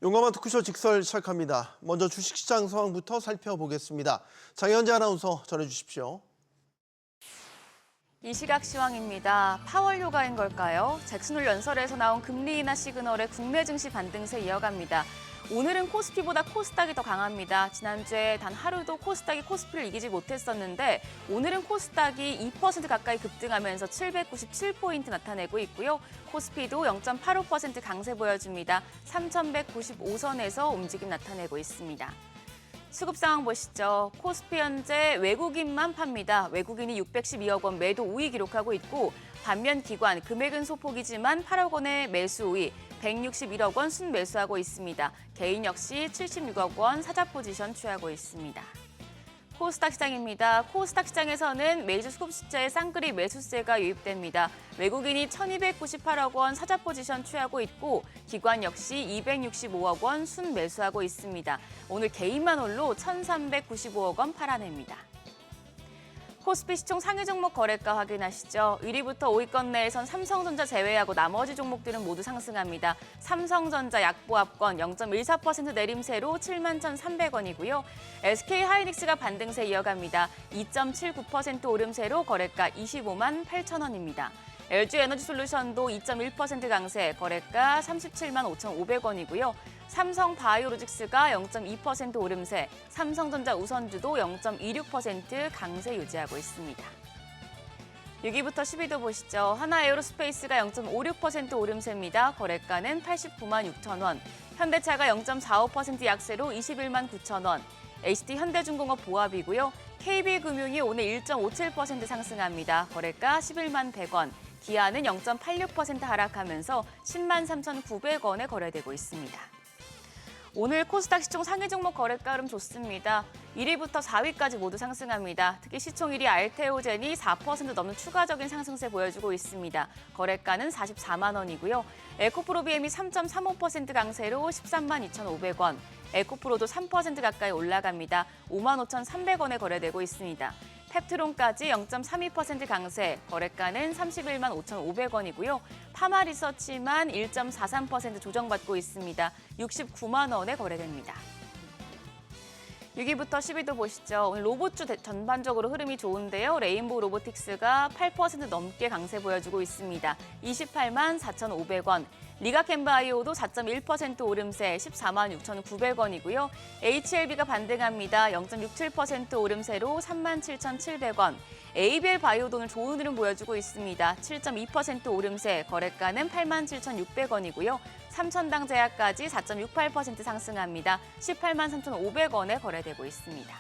용감한 토크쇼 직설 시작합니다. 먼저 주식시장 상황부터 살펴보겠습니다. 장현재 아나운서 전해주십시오. 이 시각 시황입니다. 파월 효과인 걸까요? 잭슨홀 연설에서 나온 금리 인하 시그널에 국내 증시 반등세 이어갑니다. 오늘은 코스피보다 코스닥이 더 강합니다. 지난주에 단 하루도 코스닥이 코스피를 이기지 못했었는데 오늘은 코스닥이 2% 가까이 급등하면서 797포인트 나타내고 있고요. 코스피도 0.85% 강세 보여줍니다. 3,195선에서 움직임 나타내고 있습니다. 수급 상황 보시죠. 코스피 현재 외국인만 팝니다. 외국인이 612억 원 매도 우위 기록하고 있고 반면 기관, 금액은 소폭이지만 8억 원의 매수 우위, 161억 원 순매수하고 있습니다. 개인 역시 76억 원 사자 포지션 취하고 있습니다. 코스닥 시장입니다. 코스닥 시장에서는 메이저 수급 시자의 쌍끌이 매수세가 유입됩니다. 외국인이 1,298억 원 사자 포지션 취하고 있고 기관 역시 265억 원 순매수하고 있습니다. 오늘 개인만 홀로 1,395억 원 팔아냅니다. 코스피 시총 상위 종목 거래가 확인하시죠. 1위부터 5위권 내에선 삼성전자 제외하고 나머지 종목들은 모두 상승합니다. 삼성전자 약보합권 0.14% 내림세로 71,300원이고요. SK하이닉스가 반등세 이어갑니다. 2.79% 오름세로 거래가 25만 8천원입니다. LG에너지솔루션도 2.1% 강세, 거래가 37만 5,500원이고요. 삼성바이오로직스가 0.2% 오름세, 삼성전자 우선주도 0.26% 강세 유지하고 있습니다. 6위부터 10위도 보시죠. 하나에어로스페이스가 0.56% 오름세입니다. 거래가는 89만 6천 원. 현대차가 0.45% 약세로 21만 9천 원. HD현대중공업 보합이고요. KB금융이 오늘 1.57% 상승합니다. 거래가 11만 100원. 기아는 0.86% 하락하면서 10만 3,900원에 거래되고 있습니다. 오늘 코스닥 시총 상위 종목 거래가 흐름 좋습니다. 1위부터 4위까지 모두 상승합니다. 특히 시총 1위 알테오젠이 4% 넘는 추가적인 상승세 보여주고 있습니다. 거래가는 44만 원이고요. 에코프로비엠이 3.35% 강세로 13만 2,500원. 에코프로도 3% 가까이 올라갑니다. 5만 5,300원에 거래되고 있습니다. 펩트론까지 0.32% 강세, 거래가는 31만 5,500원이고요. 파마리서치만 1.43% 조정받고 있습니다. 69만 원에 거래됩니다. 6위부터 10위도 보시죠. 오늘 로봇주 전반적으로 흐름이 좋은데요. 레인보우 로보틱스가 8% 넘게 강세 보여주고 있습니다. 28만 4,500원. 리가캠바이오도 4.1% 오름세 14만 6,900원이고요. HLB가 반등합니다. 0.67% 오름세로 3만 7,700원. ABL 바이오도 오늘 좋은 흐름 보여주고 있습니다. 7.2% 오름세, 거래가는 8만 7,600원이고요. 삼천당 제약까지 4.68% 상승합니다. 18만 3,500원에 거래되고 있습니다.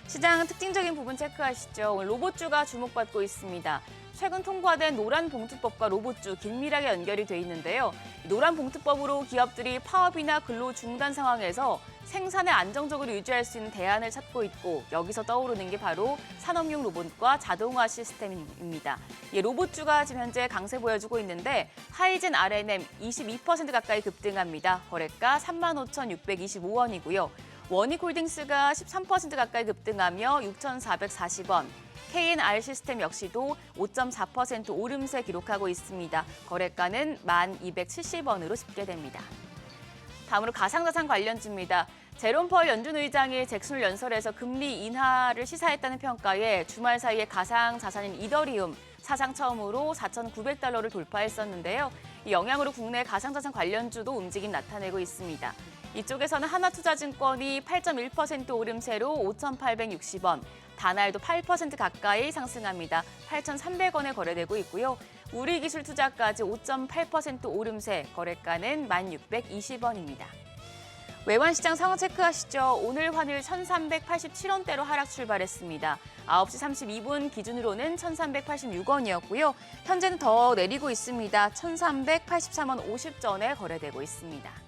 시장 특징적인 부분 체크하시죠. 오늘 로봇주가 주목받고 있습니다. 최근 통과된 노란봉투법과 로봇주 긴밀하게 연결이 돼 있는데요. 노란봉투법으로 기업들이 파업이나 근로 중단 상황에서 생산을 안정적으로 유지할 수 있는 대안을 찾고 있고 여기서 떠오르는 게 바로 산업용 로봇과 자동화 시스템입니다. 로봇주가 지금 현재 강세 보여주고 있는데 하이젠 RNM 22% 가까이 급등합니다. 거래가 35,625원이고요. 원익홀딩스가 13% 가까이 급등하며 6,440원. KNR 시스템 역시도 5.4% 오름세 기록하고 있습니다. 거래가는 1,270원으로 집계됩니다. 다음으로 가상자산 관련주입니다. 제롬 펄 연준 의장이 잭슨홀 연설에서 금리 인하를 시사했다는 평가에 주말 사이에 가상자산인 이더리움 사상 처음으로 4,900달러를 돌파했었는데요. 이 영향으로 국내 가상자산 관련주도 움직임 나타내고 있습니다. 이쪽에서는 하나투자증권이 8.1% 오름세로 5,860원, 다날도 8% 가까이 상승합니다. 8,300원에 거래되고 있고요. 우리기술투자까지 5.8% 오름세, 거래가는 1,620원입니다. 외환시장 상황 체크하시죠. 오늘 환율 1,387원대로 하락 출발했습니다. 9시 32분 기준으로는 1,386원이었고요. 현재는 더 내리고 있습니다. 1,383원 50전에 거래되고 있습니다.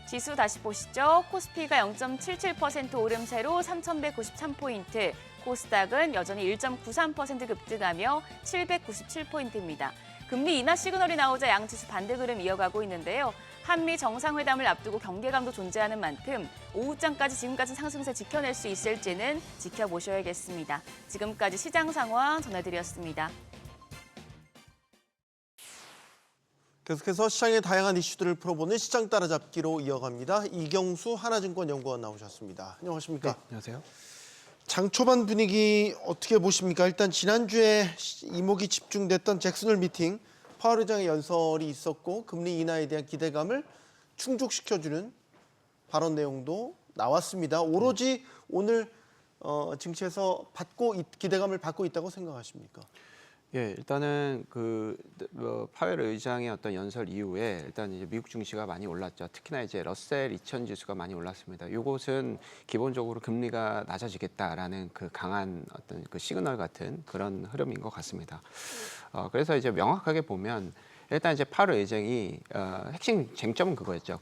지수 다시 보시죠. 코스피가 0.77% 오름세로 3,193포인트, 코스닥은 여전히 1.93% 급등하며 797포인트입니다. 금리 인하 시그널이 나오자 양지수 반등 흐름 이어가고 있는데요. 한미 정상회담을 앞두고 경계감도 존재하는 만큼 오후장까지 지금 같은 상승세 지켜낼 수 있을지는 지켜보셔야겠습니다. 지금까지 시장 상황 전해드렸습니다. 계속해서 시장의 다양한 이슈들을 풀어보는 시장 따라잡기로 이어갑니다. 이경수 하나증권 연구원 나오셨습니다. 안녕하십니까? 네, 안녕하세요. 장 초반 분위기 어떻게 보십니까? 일단 지난주에 이목이 집중됐던 잭슨홀 미팅, 파월 의장의 연설이 있었고 금리 인하에 대한 기대감을 충족시켜주는 발언 내용도 나왔습니다. 오로지 오늘 증시에서 기대감을 받고 있다고 생각하십니까? 예, 일단은 파웰 의장의 어떤 연설 이후에 일단 이제 미국 증시가 많이 올랐죠. 특히나 이제 러셀 2000 지수가 많이 올랐습니다. 이것은 기본적으로 금리가 낮아지겠다라는 그 강한 어떤 그 시그널 같은 그런 흐름인 것 같습니다. 그래서 이제 명확하게 보면 일단 이제 파웰 의장이 핵심 쟁점은 그거였죠.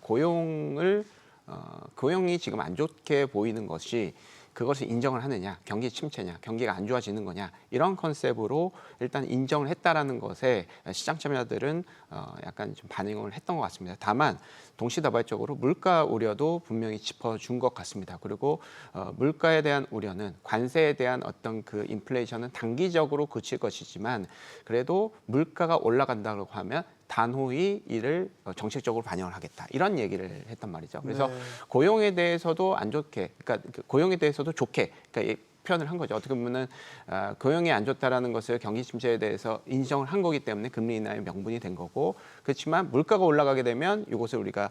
고용이 지금 안 좋게 보이는 것이 그것을 인정을 하느냐, 경기 침체냐, 경기가 안 좋아지는 거냐 이런 컨셉으로 일단 인정을 했다라는 것에 시장 참여자들은 약간 좀 반응을 했던 것 같습니다. 다만 동시다발적으로 물가 우려도 분명히 짚어준 것 같습니다. 그리고 물가에 대한 우려는 관세에 대한 어떤 그 인플레이션은 단기적으로 그칠 것이지만 그래도 물가가 올라간다고 하면 단호히 이를 정책적으로 반영을 하겠다 이런 얘기를 했단 말이죠. 그래서 네. 고용에 대해서도 안 좋게, 그러니까 고용에 대해서도 좋게, 그러니까 표현을 한 거죠. 어떻게 보면은 고용이 안 좋다라는 것을 경기 침체에 대해서 인정을 한 거기 때문에 금리 인하의 명분이 된 거고, 그렇지만 물가가 올라가게 되면 이것을 우리가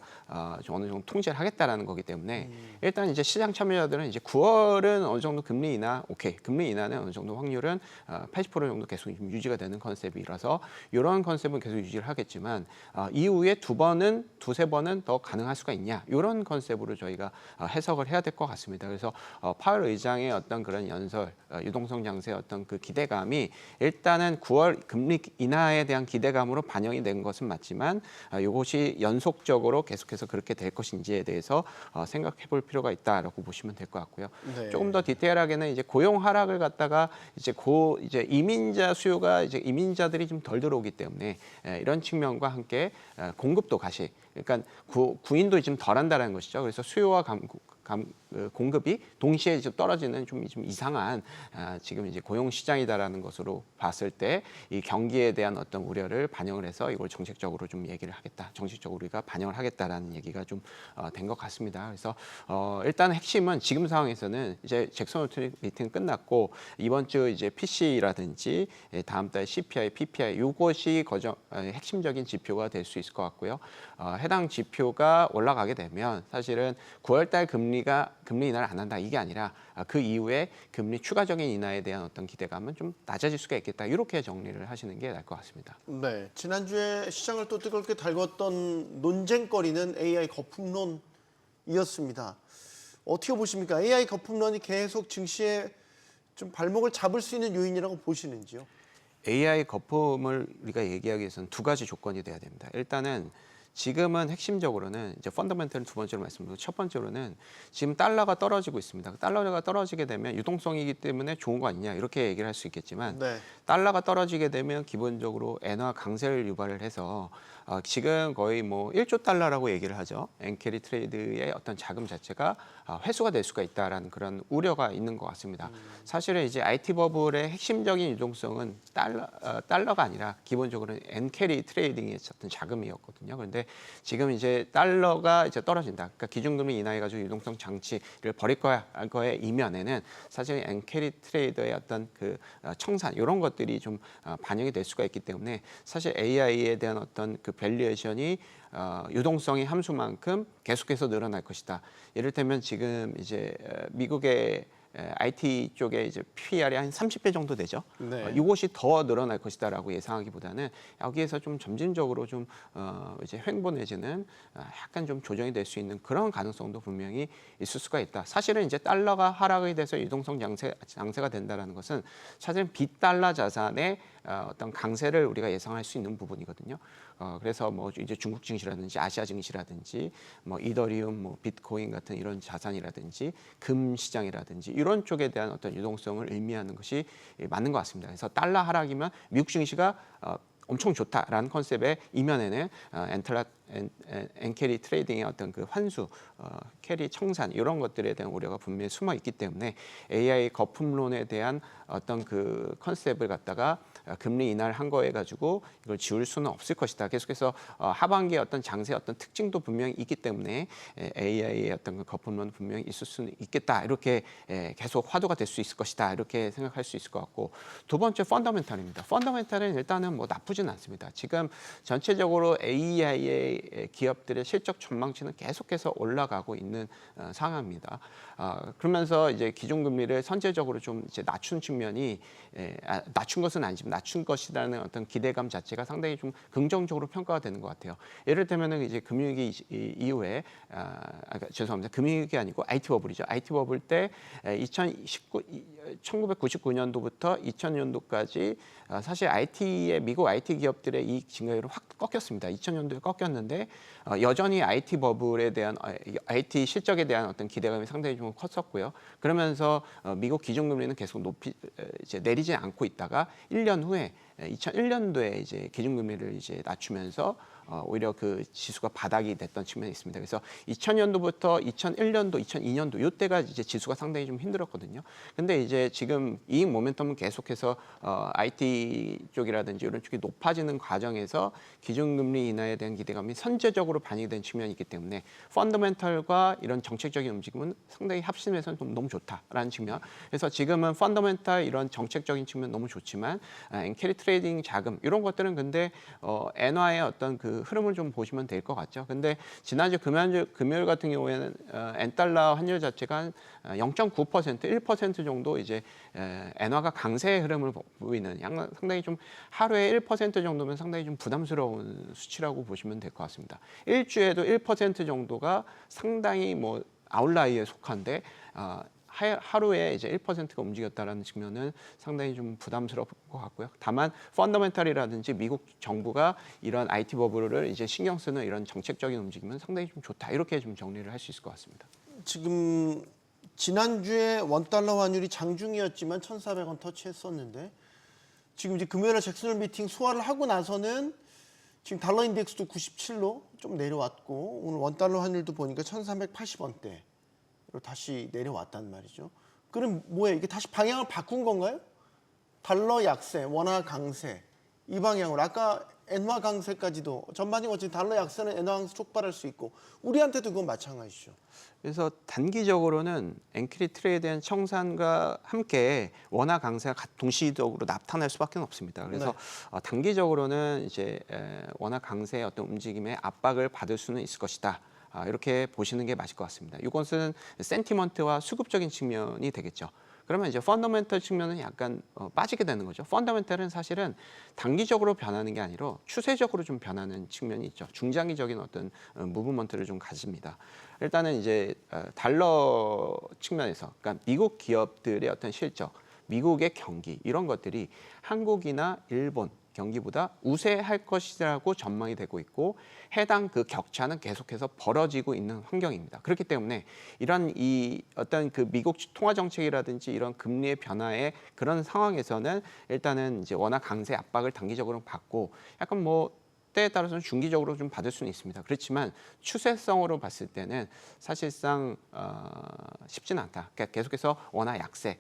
어느 정도 통제를 하겠다라는 거기 때문에 일단 이제 시장 참여자들은 이제 9월은 어느 정도 금리 인하, 금리 인하는 어느 정도 확률은 80% 정도 계속 유지가 되는 컨셉이라서 이런 컨셉은 계속 유지를 하겠지만 이후에 두세 번은 더 가능할 수가 있냐 이런 컨셉으로 저희가 해석을 해야 될 것 같습니다. 그래서 파월 의장의 어떤 그런 연설, 유동성 장세의 어떤 그 기대감이 일단은 9월 금리 인하에 대한 기대감으로 반영이 된 것은 맞지만 이것이 연속적으로 계속해서 그렇게 될 것인지에 대해서 생각해 볼 필요가 있다라고 보시면 될 것 같고요. 네. 조금 더 디테일하게는 이제 고용 하락을 갖다가 이제 이민자 수요가 이제 이민자들이 좀 덜 들어오기 때문에 이런 측면과 함께 공급도 가시, 그러니까 구인도 좀 덜한다는 것이죠. 그래서 수요와 공급이 동시에 좀 떨어지는 좀 이상한 지금 이제 고용 시장이다라는 것으로 봤을 때 이 경기에 대한 어떤 우려를 반영을 해서 이걸 정책적으로 좀 얘기를 하겠다, 정책적으로 우리가 반영을 하겠다라는 얘기가 좀 된 것 같습니다. 그래서 일단 핵심은 지금 상황에서는 이제 잭슨홀 미팅 끝났고 이번 주 이제 PC라든지 다음 달 CPI, PPI 이것이 핵심적인 지표가 될 수 있을 것 같고요. 해당 지표가 올라가게 되면 사실은 9월달 금리 인하를 안 한다 이게 아니라 그 이후에 금리 추가적인 인하에 대한 어떤 기대감은 좀 낮아질 수가 있겠다 이렇게 정리를 하시는 게 나을 것 같습니다. 네, 지난주에 시장을 또 뜨겁게 달궜던 논쟁거리는 AI 거품론이었습니다. 어떻게 보십니까? AI 거품론이 계속 증시에 좀 발목을 잡을 수 있는 요인이라고 보시는지요? AI 거품을 우리가 얘기하기 위해서는 두 가지 조건이 돼야 됩니다. 일단은 지금은 핵심적으로는 이제 펀더멘털 두 번째로 말씀드리고 첫 번째로는 지금 달러가 떨어지고 있습니다. 달러가 떨어지게 되면 유동성이기 때문에 좋은 거 아니냐 이렇게 얘기를 할 수 있겠지만 네. 달러가 떨어지게 되면 기본적으로 엔화 강세를 유발을 해서 지금 거의 뭐 1조 달러라고 얘기를 하죠. 엔캐리 트레이드의 어떤 자금 자체가 회수가 될 수가 있다라는 그런 우려가 있는 것 같습니다. 사실은 이제 IT 버블의 핵심적인 유동성은 달러가 아니라 기본적으로는 엔캐리 트레이딩의 어떤 자금이었거든요. 그런데 지금 이제 달러가 이제 떨어진다. 그러니까 기준금리 인하해가지고 유동성 장치를 버릴 거의 이면에는 사실 엔캐리 트레이더의 어떤 그 청산 이런 것들이 좀 반영이 될 수가 있기 때문에 사실 AI에 대한 어떤 그 밸류에이션이 유동성의 함수만큼 계속해서 늘어날 것이다. 이를테면 지금 이제 미국의 IT 쪽에 이제 PER이 한 30배 정도 되죠. 네. 이것이 더 늘어날 것이다라고 예상하기보다는 여기에서 좀 점진적으로 좀 이제 횡보 내지는 약간 좀 조정이 될 수 있는 그런 가능성도 분명히 있을 수가 있다. 사실은 이제 달러가 하락이 돼서 유동성 장세가 된다라는 것은 사실은 비달러 자산의 어떤 강세를 우리가 예상할 수 있는 부분이거든요. 그래서 뭐 이제 중국 증시라든지 아시아 증시라든지 뭐 이더리움, 뭐 비트코인 같은 이런 자산이라든지 금 시장이라든지 이런 쪽에 대한 어떤 유동성을 의미하는 것이 맞는 것 같습니다. 그래서 달러 하락이면 미국 증시가 엄청 좋다라는 컨셉의 이면에는 엔캐리 트레이딩의 어떤 그 환수, 캐리 청산 이런 것들에 대한 우려가 분명히 숨어 있기 때문에 AI 거품론에 대한 어떤 그 컨셉을 갖다가 금리 인하한 거에 가지고 이걸 지울 수는 없을 것이다. 계속해서 하반기에 어떤 장세 어떤 특징도 분명히 있기 때문에 AI의 어떤 그 거품론 분명히 있을 수는 있겠다. 이렇게 계속 화두가 될 수 있을 것이다. 이렇게 생각할 수 있을 것 같고 두 번째 펀더멘탈입니다. 펀더멘탈은 일단은 뭐 나쁘진 않습니다. 지금 전체적으로 AI의 기업들의 실적 전망치는 계속해서 올라가고 있는 상황입니다. 그러면서 이제 기준금리를 선제적으로 좀 이제 낮춘 측면이 낮춘 것은 아니지만 낮춘 것이라는 어떤 기대감 자체가 상당히 좀 긍정적으로 평가가 되는 것 같아요. 예를 들면은 이제 금융위기 이후에 죄송합니다. 금융위기 아니고 IT 버블이죠. IT 버블 때 1999년도부터 2000년도까지 사실 미국 IT 기업들의 이익 증가율은 확 꺾였습니다. 2000년도에 꺾였는데 여전히 IT 버블에 대한 IT 실적에 대한 어떤 기대감이 상당히 좀 컸었고요. 그러면서 미국 기준금리는 계속 이제 내리지 않고 있다가 1년 후에 2001년도에 이제 기준금리를 이제 낮추면서 오히려 그 지수가 바닥이 됐던 측면이 있습니다. 그래서 2000년도부터 2001년도, 2002년도 이때가 이제 지수가 상당히 좀 힘들었거든요. 근데 이제 지금 이익 모멘텀은 계속해서 IT 쪽이라든지 이런 쪽이 높아지는 과정에서 기준금리 인하에 대한 기대감이 선제적으로 반영이 된 측면이 있기 때문에 펀더멘털과 이런 정책적인 움직임은 상당히 합심해서 좀 너무 좋다라는 측면. 그래서 지금은 펀더멘털 이런 정책적인 측면 너무 좋지만 엔캐리 트레이딩 자금 이런 것들은 근데 엔화의 어떤 그 흐름을 좀 보시면 될 것 같죠. 근데 지난주 금요일 같은 경우에는 엔달러 환율 자체가 한 0.9%, 1% 정도 이제 엔화가 강세의 흐름을 보이는 상당히 좀 하루에 1% 정도면 상당히 좀 부담스러운 수치라고 보시면 될 것 같습니다. 일주에도 1% 정도가 상당히 뭐 아웃라이어에 속한데 하루에 이제 1%가 움직였다라는 측면은 상당히 좀 부담스러울 것 같고요. 다만 펀더멘탈이라든지 미국 정부가 이런 IT 버블을 이제 신경 쓰는 이런 정책적인 움직임은 상당히 좀 좋다. 이렇게 좀 정리를 할 수 있을 것 같습니다. 지금 지난주에 원달러 환율이 장중이었지만 1,400원 터치했었는데 지금 이제 금요일에 잭슨홀 미팅 소화를 하고 나서는 지금 달러 인덱스도 97로 좀 내려왔고 오늘 원달러 환율도 보니까 1,380원대. 다시 내려왔단 말이죠. 그럼 뭐예요? 이게 다시 방향을 바꾼 건가요? 달러 약세, 원화 강세 이 방향으로 아까 엔화 강세까지도 전반적으로 지금 달러 약세는 엔화 강세 촉발할 수 있고 우리한테도 그건 마찬가지죠. 그래서 단기적으로는 엔캐리 트레이에 대한 청산과 함께 원화 강세가 동시적으로 나타날 수밖에 없습니다. 그래서 단기적으로는 이제 원화 강세의 어떤 움직임에 압박을 받을 수는 있을 것이다. 이렇게 보시는 게 맞을 것 같습니다. 이것은 센티먼트와 수급적인 측면이 되겠죠. 그러면 이제 펀더멘털 측면은 약간 빠지게 되는 거죠. 펀더멘털은 사실은 단기적으로 변하는 게 아니라 추세적으로 좀 변하는 측면이 있죠. 중장기적인 어떤 무브먼트를 좀 가집니다. 일단은 이제 달러 측면에서, 그러니까 미국 기업들의 어떤 실적, 미국의 경기 이런 것들이 한국이나 일본 경기보다 우세할 것이라고 전망이 되고 있고 해당 그 격차는 계속해서 벌어지고 있는 환경입니다. 그렇기 때문에 이런 이 어떤 그 미국 통화 정책이라든지 이런 금리의 변화의 그런 상황에서는 일단은 이제 워낙 강세 압박을 단기적으로 받고 약간 뭐 때에 따라서는 중기적으로 좀 받을 수는 있습니다. 그렇지만 추세성으로 봤을 때는 사실상 쉽지는 않다. 그러니까 계속해서 원화 약세,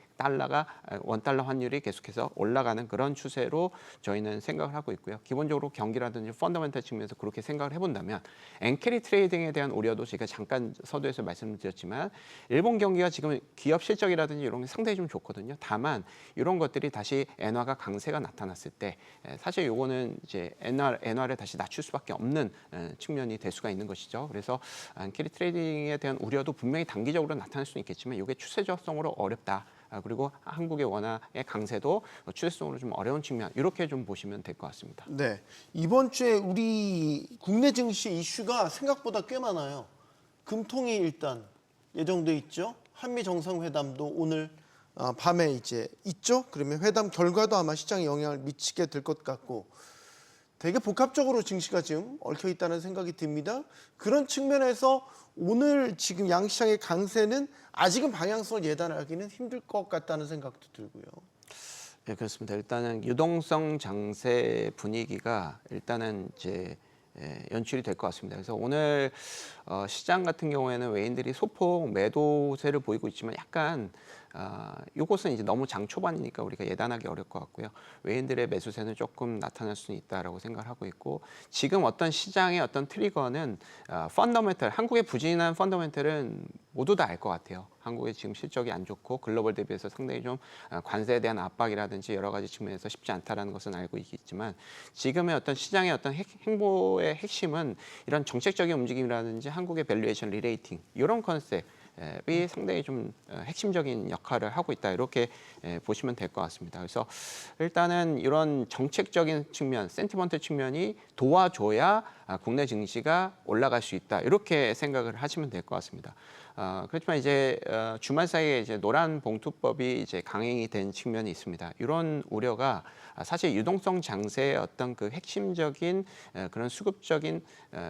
원달러 환율이 계속해서 올라가는 그런 추세로 저희는 생각을 하고 있고요. 기본적으로 경기라든지 펀더멘털 측면에서 그렇게 생각을 해본다면 엔캐리 트레이딩에 대한 우려도 제가 잠깐 서두에서 말씀드렸지만 일본 경기가 지금 기업 실적이라든지 이런 게 상당히 좀 좋거든요. 다만 이런 것들이 다시 엔화가 강세가 나타났을 때 사실 요거는 이제 엔화를 다시 낮출 수밖에 없는 측면이 될 수가 있는 것이죠. 그래서 엔캐리 트레이딩에 대한 우려도 분명히 단기적으로 나타날 수는 있겠지만 이게 추세적성으로 어렵다. 그리고 한국의 원화의 강세도 추세성으로 좀 어려운 측면 이렇게 좀 보시면 될 것 같습니다. 네, 이번 주에 우리 국내 증시 이슈가 생각보다 꽤 많아요. 금통이 일단 예정돼 있죠. 한미 정상회담도 오늘 밤에 이제 있죠. 그러면 회담 결과도 아마 시장에 영향을 미치게 될 것 같고 되게 복합적으로 증시가 지금 얽혀 있다는 생각이 듭니다. 그런 측면에서 오늘 지금 양시장의 강세는 아직은 방향성을 예단하기는 힘들 것 같다는 생각도 들고요. 네, 그렇습니다. 일단은 유동성 장세 분위기가 일단은 이제 연출이 될 것 같습니다. 그래서 오늘 시장 같은 경우에는 외인들이 소폭 매도세를 보이고 있지만 약간 이것은 이제 너무 장 초반이니까 우리가 예단하기 어려울 것 같고요. 외인들의 매수세는 조금 나타날 수는 있다라고 생각을 하고 있고 지금 어떤 시장의 어떤 트리거는 펀더멘털, 한국의 부진한 펀더멘털은 모두 다 알 것 같아요. 한국의 지금 실적이 안 좋고 글로벌 대비해서 상당히 좀 관세에 대한 압박이라든지 여러 가지 측면에서 쉽지 않다라는 것은 알고 있겠지만 지금의 어떤 시장의 어떤 행보의 핵심은 이런 정책적인 움직임이라든지 한국의 밸류에이션 리레이팅 이런 컨셉이 상당히 좀 핵심적인 역할을 하고 있다 이렇게 보시면 될 것 같습니다. 그래서 일단은 이런 정책적인 측면, 센티먼트 측면이 도와줘야 국내 증시가 올라갈 수 있다 이렇게 생각을 하시면 될 것 같습니다. 그렇지만 이제 주말 사이에 이제 노란 봉투법이 이제 강행이 된 측면이 있습니다. 이런 우려가 사실 유동성 장세의 어떤 그 핵심적인 그런 수급적인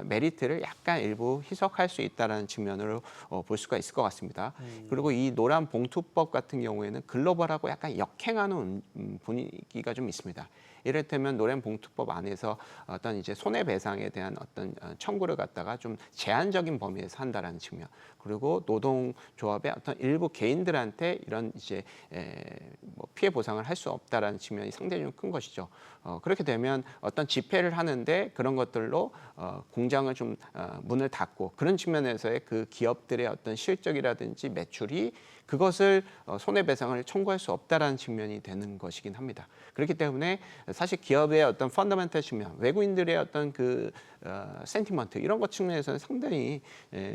메리트를 약간 일부 희석할 수 있다는 측면으로 볼 수가 있을 것 같습니다. 그리고 이 노란 봉투법 같은 경우에는 글로벌하고 약간 역행하는 분위기가 좀 있습니다. 이를테면 노란 봉투법 안에서 어떤 이제 손해배상에 대한 어떤 청구를 갖다가 좀 제한적인 범위에서 한다라는 측면, 그리고 노동조합의 어떤 일부 개인들한테 이런 이제 뭐 피해 보상을 할 수 없다라는 측면이 상당히 좀 큰 것이죠. 그렇게 되면 어떤 집회를 하는데 그런 것들로 공장을 좀 문을 닫고 그런 측면에서의 그 기업들의 어떤 실적이라든지 매출이 그것을 손해배상을 청구할 수 없다라는 측면이 되는 것이긴 합니다. 그렇기 때문에 사실 기업의 어떤 펀더멘털 측면, 외국인들의 어떤 그 센티먼트 이런 것 측면에서는 상당히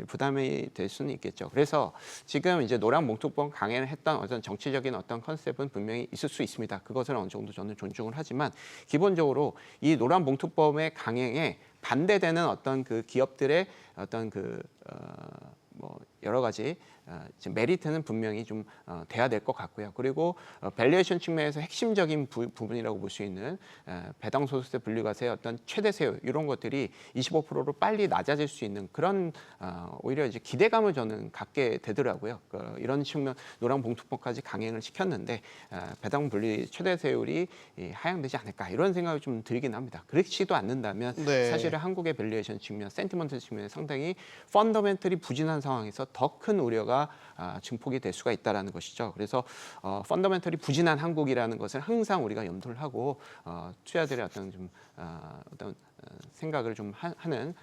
부담이 될 수는 있겠죠. 그래서 지금 이제 노란 봉투법 강행을 했던 어떤 정치적인 어떤 컨셉은 분명히 있을 수 있습니다. 그것을 어느 정도 저는 존중을 하지만 기본적으로 이 노란 봉투법의 강행에 반대되는 어떤 그 기업들의 어떤 그 뭐 여러 가지 메리트는 분명히 좀 돼야 될 것 같고요. 그리고 밸류에이션 측면에서 핵심적인 부분이라고 볼 수 있는 배당 소득세 분리과세의 어떤 최대 세율 이런 것들이 25%로 빨리 낮아질 수 있는 그런 오히려 이제 기대감을 저는 갖게 되더라고요. 이런 측면 노란 봉투법까지 강행을 시켰는데 배당 분리 최대 세율이 하향되지 않을까 이런 생각이 좀 들긴 합니다. 그렇지도 않는다면 네. 사실은 한국의 밸류에이션 측면, 센티먼트 측면에 상당히 펀더멘털이 부진한 상황에서 더 큰 우려가 증폭이 될 수가 있다라는 것이죠. 그래서 펀더멘털이 부진한 한국이라는 것을 항상 우리가 염두를 하고 투자들의 어떤 좀 생각을 좀 하는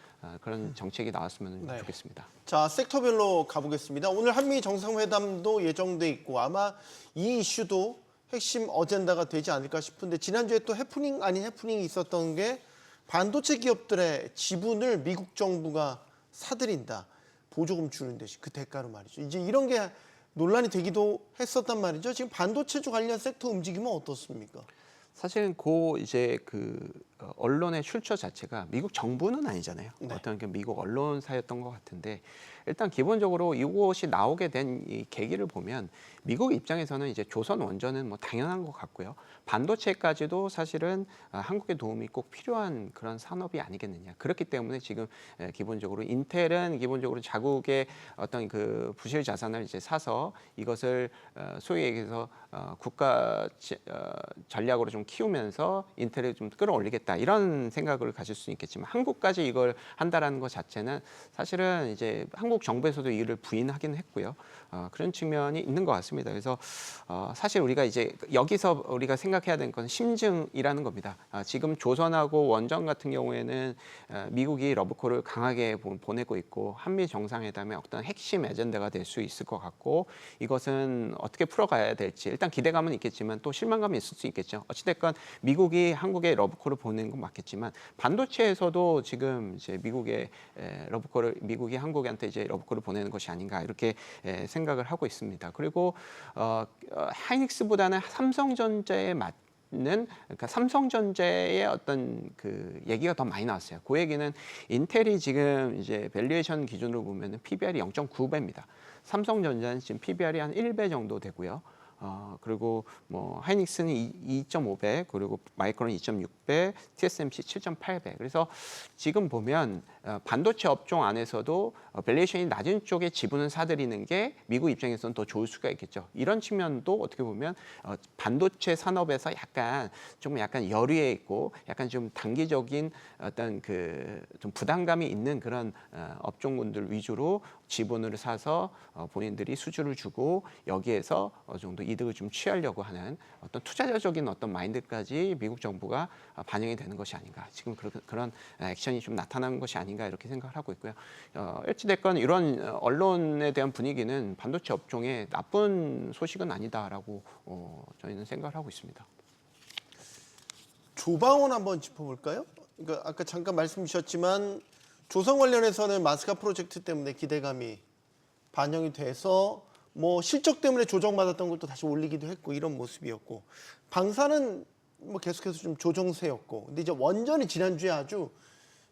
그런 정책이 나왔으면 네. 좋겠습니다. 자, 섹터별로 가보겠습니다. 오늘 한미 정상회담도 예정돼 있고 아마 이 이슈도 핵심 어젠다가 되지 않을까 싶은데 지난주에 또 해프닝 아닌 해프닝이 있었던 게 반도체 기업들의 지분을 미국 정부가 사들인다. 보조금 주는 대신 그 대가로 말이죠. 이제 이런 게 논란이 되기도 했었단 말이죠. 지금 반도체주 관련 섹터 움직임은 어떻습니까? 사실은 이제 그 언론의 출처 자체가 미국 정부는 아니잖아요. 네. 어떤 그 미국 언론사였던 것 같은데 일단 기본적으로 이것이 나오게 된 이 계기를 보면 미국 입장에서는 이제 조선 원전은 뭐 당연한 것 같고요. 반도체까지도 사실은 한국의 도움이 꼭 필요한 그런 산업이 아니겠느냐. 그렇기 때문에 지금 기본적으로 인텔은 기본적으로 자국의 어떤 그 부실 자산을 이제 사서 이것을 소위 얘기해서 국가 전략으로 좀 키우면서 인텔을 좀 끌어올리겠다 이런 생각을 가질 수는 있겠지만 한국까지 이걸 한다라는 것 자체는 사실은 이제 한국 정부에서도 이를 부인하긴 했고요. 그런 측면이 있는 것 같습니다. 그래서 사실 우리가 이제 여기서 우리가 생각해야 되는 건 심증이라는 겁니다. 지금 조선하고 원전 같은 경우에는 미국이 러브콜을 강하게 보내고 있고 한미 정상회담의 어떤 핵심 에젠다가 될 수 있을 것 같고 이것은 어떻게 풀어가야 될지 일단 기대감은 있겠지만 또 실망감이 있을 수 있겠죠. 어찌됐건 미국이 한국에 러브콜을 보내는 건 맞겠지만 반도체에서도 지금 이제 미국이 한국한테 이제 러브콜을 보내는 것이 아닌가 이렇게 생각을 하고 있습니다. 그리고 하이닉스보다는 삼성전자에 그러니까 삼성전자의 어떤 그 얘기가 더 많이 나왔어요. 그 얘기는 인텔이 지금 이제 밸류에이션 기준으로 보면은 PBR이 0.9배입니다. 삼성전자는 지금 PBR이 한 1배 정도 되고요. 그리고 뭐 하이닉스는 2.5배, 그리고 마이크론 2.6배, TSMC 7.8배. 그래서 지금 보면 반도체 업종 안에서도 밸류에이션이 낮은 쪽에 지분을 사들이는 게 미국 입장에서는 더 좋을 수가 있겠죠. 이런 측면도 어떻게 보면 반도체 산업에서 약간 열의에 있고 약간 좀 단기적인 어떤 그 좀 부담감이 있는 그런 업종군들 위주로 지분을 사서 본인들이 수주를 주고 여기에서 어느 정도 이득을 좀 취하려고 하는 어떤 투자자적인 어떤 마인드까지 미국 정부가 반영이 되는 것이 아닌가. 지금 그런 액션이 좀 나타나는 것이 아닌가 이렇게 생각을 하고 있고요. 어찌됐건 이런 언론에 대한 분위기는 반도체 업종에 나쁜 소식은 아니다라고 저희는 생각을 하고 있습니다. 조방원 한번 짚어볼까요? 그러니까 아까 잠깐 말씀 주셨지만 조선 관련해서는 마스카 프로젝트 때문에 기대감이 반영이 돼서 뭐 실적 때문에 조정받았던 것도 다시 올리기도 했고 이런 모습이었고 방사는 뭐 계속해서 좀 조정세였고 근데 이제 원전이 지난주에 아주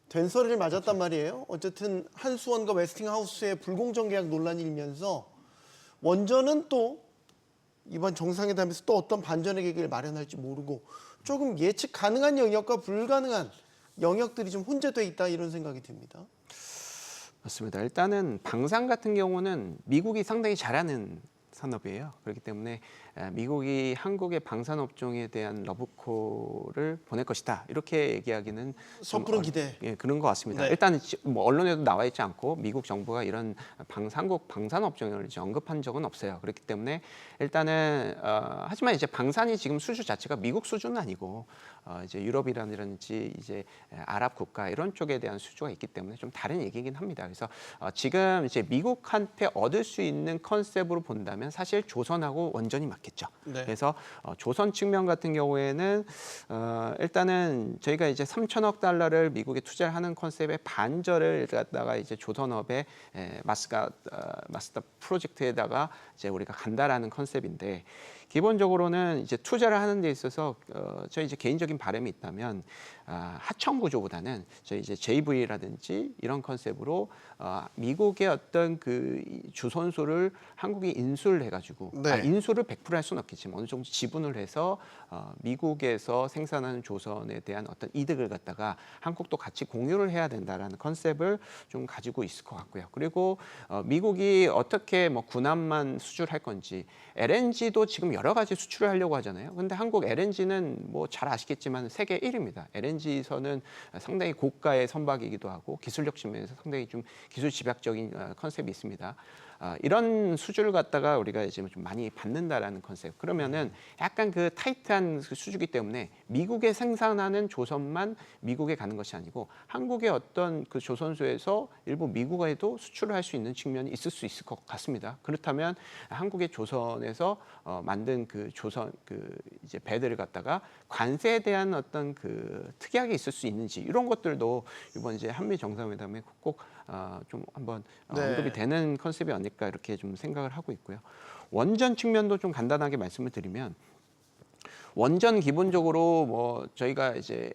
된소리를 맞았단 말이에요. 어쨌든 한수원과 웨스팅하우스의 불공정 계약 논란이 일면서 원전은 또 이번 정상회담에서 또 어떤 반전의 계기를 마련할지 모르고 조금 예측 가능한 영역과 불가능한 영역들이 좀 혼재돼 있다 이런 생각이 듭니다. 맞습니다. 일단은 방산 같은 경우는 미국이 상당히 잘하는 산업이에요. 그렇기 때문에 미국이 한국의 방산 업종에 대한 러브콜을 보낼 것이다. 이렇게 얘기하기는 섣부른 기대. 예, 그런 것 같습니다. 네. 일단 뭐 언론에도 나와 있지 않고 미국 정부가 이런 한국 방산 업종을 이제 언급한 적은 없어요. 그렇기 때문에 일단은 하지만 이제 방산이 지금 수주 자체가 미국 수준은 아니고 이제 유럽이라든지 이제 아랍 국가 이런 쪽에 대한 수주가 있기 때문에 좀 다른 얘기긴 합니다. 그래서 지금 이제 미국한테 얻을 수 있는 컨셉으로 본다면 사실 조선하고 원전이 맞겠죠. 네. 그래서 조선 측면 같은 경우에는 일단은 저희가 이제 3천억 달러를 미국에 투자를 하는 컨셉의 반절을 갖다가 이제 조선업의 마스다 프로젝트에다가 이제 우리가 간다라는 컨셉인데 기본적으로는 이제 투자를 하는 데 있어서 저희 이제 개인적인 바람이 있다면 하청 구조보다는 저희 이제 JV라든지 이런 컨셉으로 미국의 어떤 그 주선소를 한국이 인수를 해가지고 네. 인수를 100%할 수는 없겠지만 어느 정도 지분을 해서 미국에서 생산하는 조선에 대한 어떤 이득을 갖다가 한국도 같이 공유를 해야 된다라는 컨셉을 좀 가지고 있을 것 같고요. 그리고 미국이 어떻게 뭐 군함만 수출할 건지 LNG도 지금 여러 가지 수출을 하려고 하잖아요. 근데 한국 LNG는 뭐 잘 아시겠지만 세계 1위입니다. LNG선은 상당히 고가의 선박이기도 하고 기술력 측면에서 상당히 좀 기술 집약적인 컨셉이 있습니다. 이런 수주를 갖다가 우리가 이제 좀 많이 받는다라는 컨셉. 그러면은 약간 그 타이트한 수주기 때문에 미국에 생산하는 조선만 미국에 가는 것이 아니고 한국의 어떤 그 조선소에서 일부 미국에도 수출을 할 수 있는 측면이 있을 수 있을 것 같습니다. 그렇다면 한국의 조선에서 만든 그 조선 그 이제 배들을 갖다가 관세에 대한 어떤 그 특이하게 있을 수 있는지 이런 것들도 이번 이제 한미 정상회담에 꼭 좀 한번 네. 언급이 되는 컨셉이 아닐까 이렇게 좀 생각을 하고 있고요. 원전 측면도 좀 간단하게 말씀을 드리면 원전 기본적으로 뭐 저희가 이제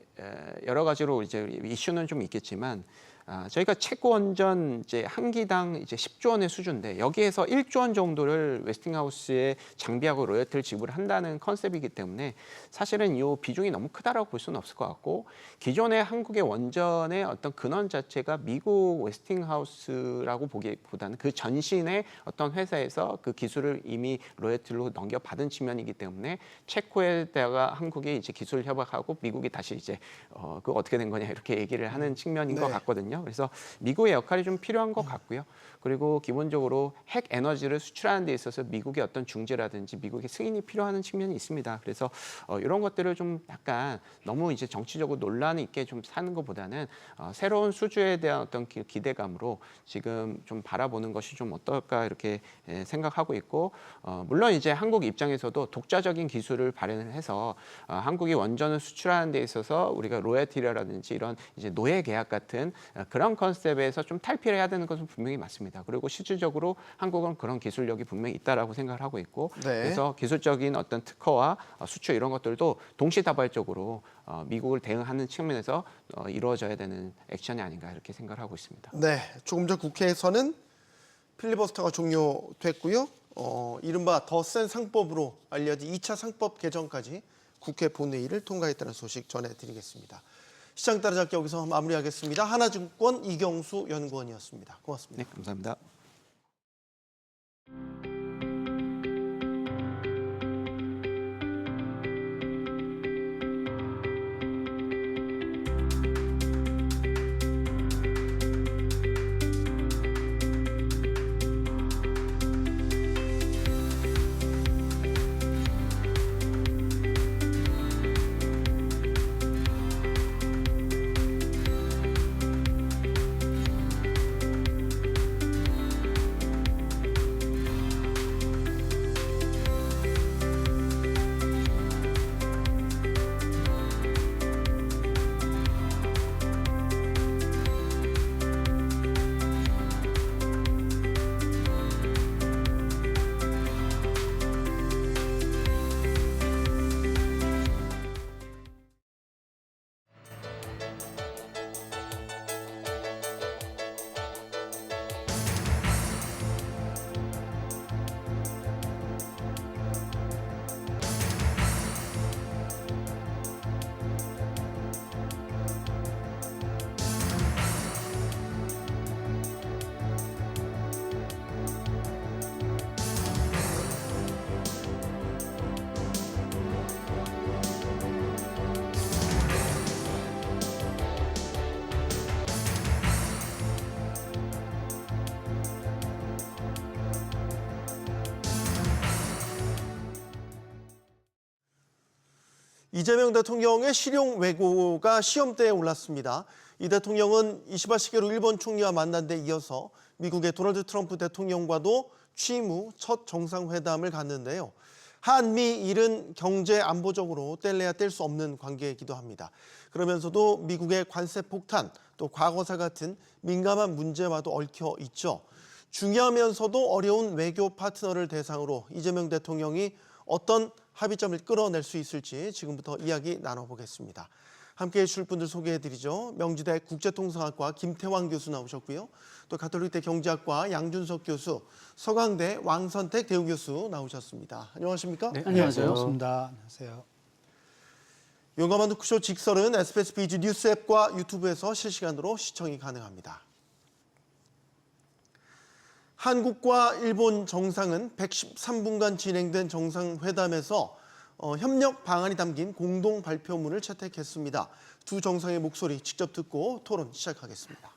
여러 가지로 이제 이슈는 좀 있겠지만 저희가 체코 원전 이제 한 기당 이제 10조 원의 수준인데 여기에서 1조 원 정도를 웨스팅하우스에 장비하고 로열티를 지불한다는 컨셉이기 때문에 사실은 이 비중이 너무 크다라고 볼 수는 없을 것 같고 기존의 한국의 원전의 어떤 근원 자체가 미국 웨스팅하우스라고 보기보다는 그 전신의 어떤 회사에서 그 기술을 이미 로열티로 넘겨받은 측면이기 때문에 체코에다가 한국이 이제 기술 협약하고 미국이 다시 이제 그 어떻게 된 거냐 이렇게 얘기를 하는 측면인 것 같거든요. 그래서 미국의 역할이 좀 필요한 것 같고요. 그리고 기본적으로 핵 에너지를 수출하는 데 있어서 미국의 어떤 중재라든지 미국의 승인이 필요한 측면이 있습니다. 그래서 이런 것들을 좀 약간 너무 이제 정치적으로 논란 있게 좀 사는 것보다는 새로운 수주에 대한 어떤 기대감으로 지금 좀 바라보는 것이 좀 어떨까 이렇게 생각하고 있고 물론 이제 한국 입장에서도 독자적인 기술을 발현을 해서 한국이 원전을 수출하는 데 있어서 우리가 로열티라든지 이런 이제 노예 계약 같은 그런 컨셉에서 좀 탈피를 해야 되는 것은 분명히 맞습니다. 그리고 실질적으로 한국은 그런 기술력이 분명히 있다라고 생각을 하고 있고 그래서 기술적인 어떤 특허와 수출 이런 것들도 동시다발적으로 미국을 대응하는 측면에서 이루어져야 되는 액션이 아닌가 이렇게 생각을 하고 있습니다. 네, 조금 전 국회에서는 필리버스터가 종료됐고요. 이른바 더 센 상법으로 알려진 2차 상법 개정까지 국회 본회의를 통과했다는 소식 전해드리겠습니다. 시장 따라잡기 여기서 마무리하겠습니다. 하나증권 이경수 연구원이었습니다. 고맙습니다. 네, 감사합니다. 이재명 대통령의 실용 외고가 시험대에 올랐습니다. 이 대통령은 이시바 시게루 일본 총리와 만난 데 이어서 미국의 도널드 트럼프 대통령과도 취임 후 첫 정상회담을 갖는데요. 한미일은 경제 안보적으로 뗄래야 뗄 수 없는 관계이기도 합니다. 그러면서도 미국의 관세 폭탄, 또 과거사 같은 민감한 문제와도 얽혀 있죠. 중요하면서도 어려운 외교 파트너를 대상으로 이재명 대통령이 어떤 합의점을 끌어낼 수 있을지 지금부터 이야기 나눠보겠습니다. 함께해 주실 분들 소개해드리죠. 명지대 국제통상학과 김태왕 교수 나오셨고요. 또 가톨릭대 경제학과 양준석 교수, 서강대 왕선택 대우교수 나오셨습니다. 안녕하십니까? 네, 안녕하세요. 반갑습니다. 안녕하세요. 용감한 토크쇼 직설은 SBS 비즈 뉴스 앱과 유튜브에서 실시간으로 시청이 가능합니다. 한국과 일본 정상은 113분간 진행된 정상회담에서 협력 방안이 담긴 공동 발표문을 채택했습니다. 두 정상의 목소리 직접 듣고 토론 시작하겠습니다.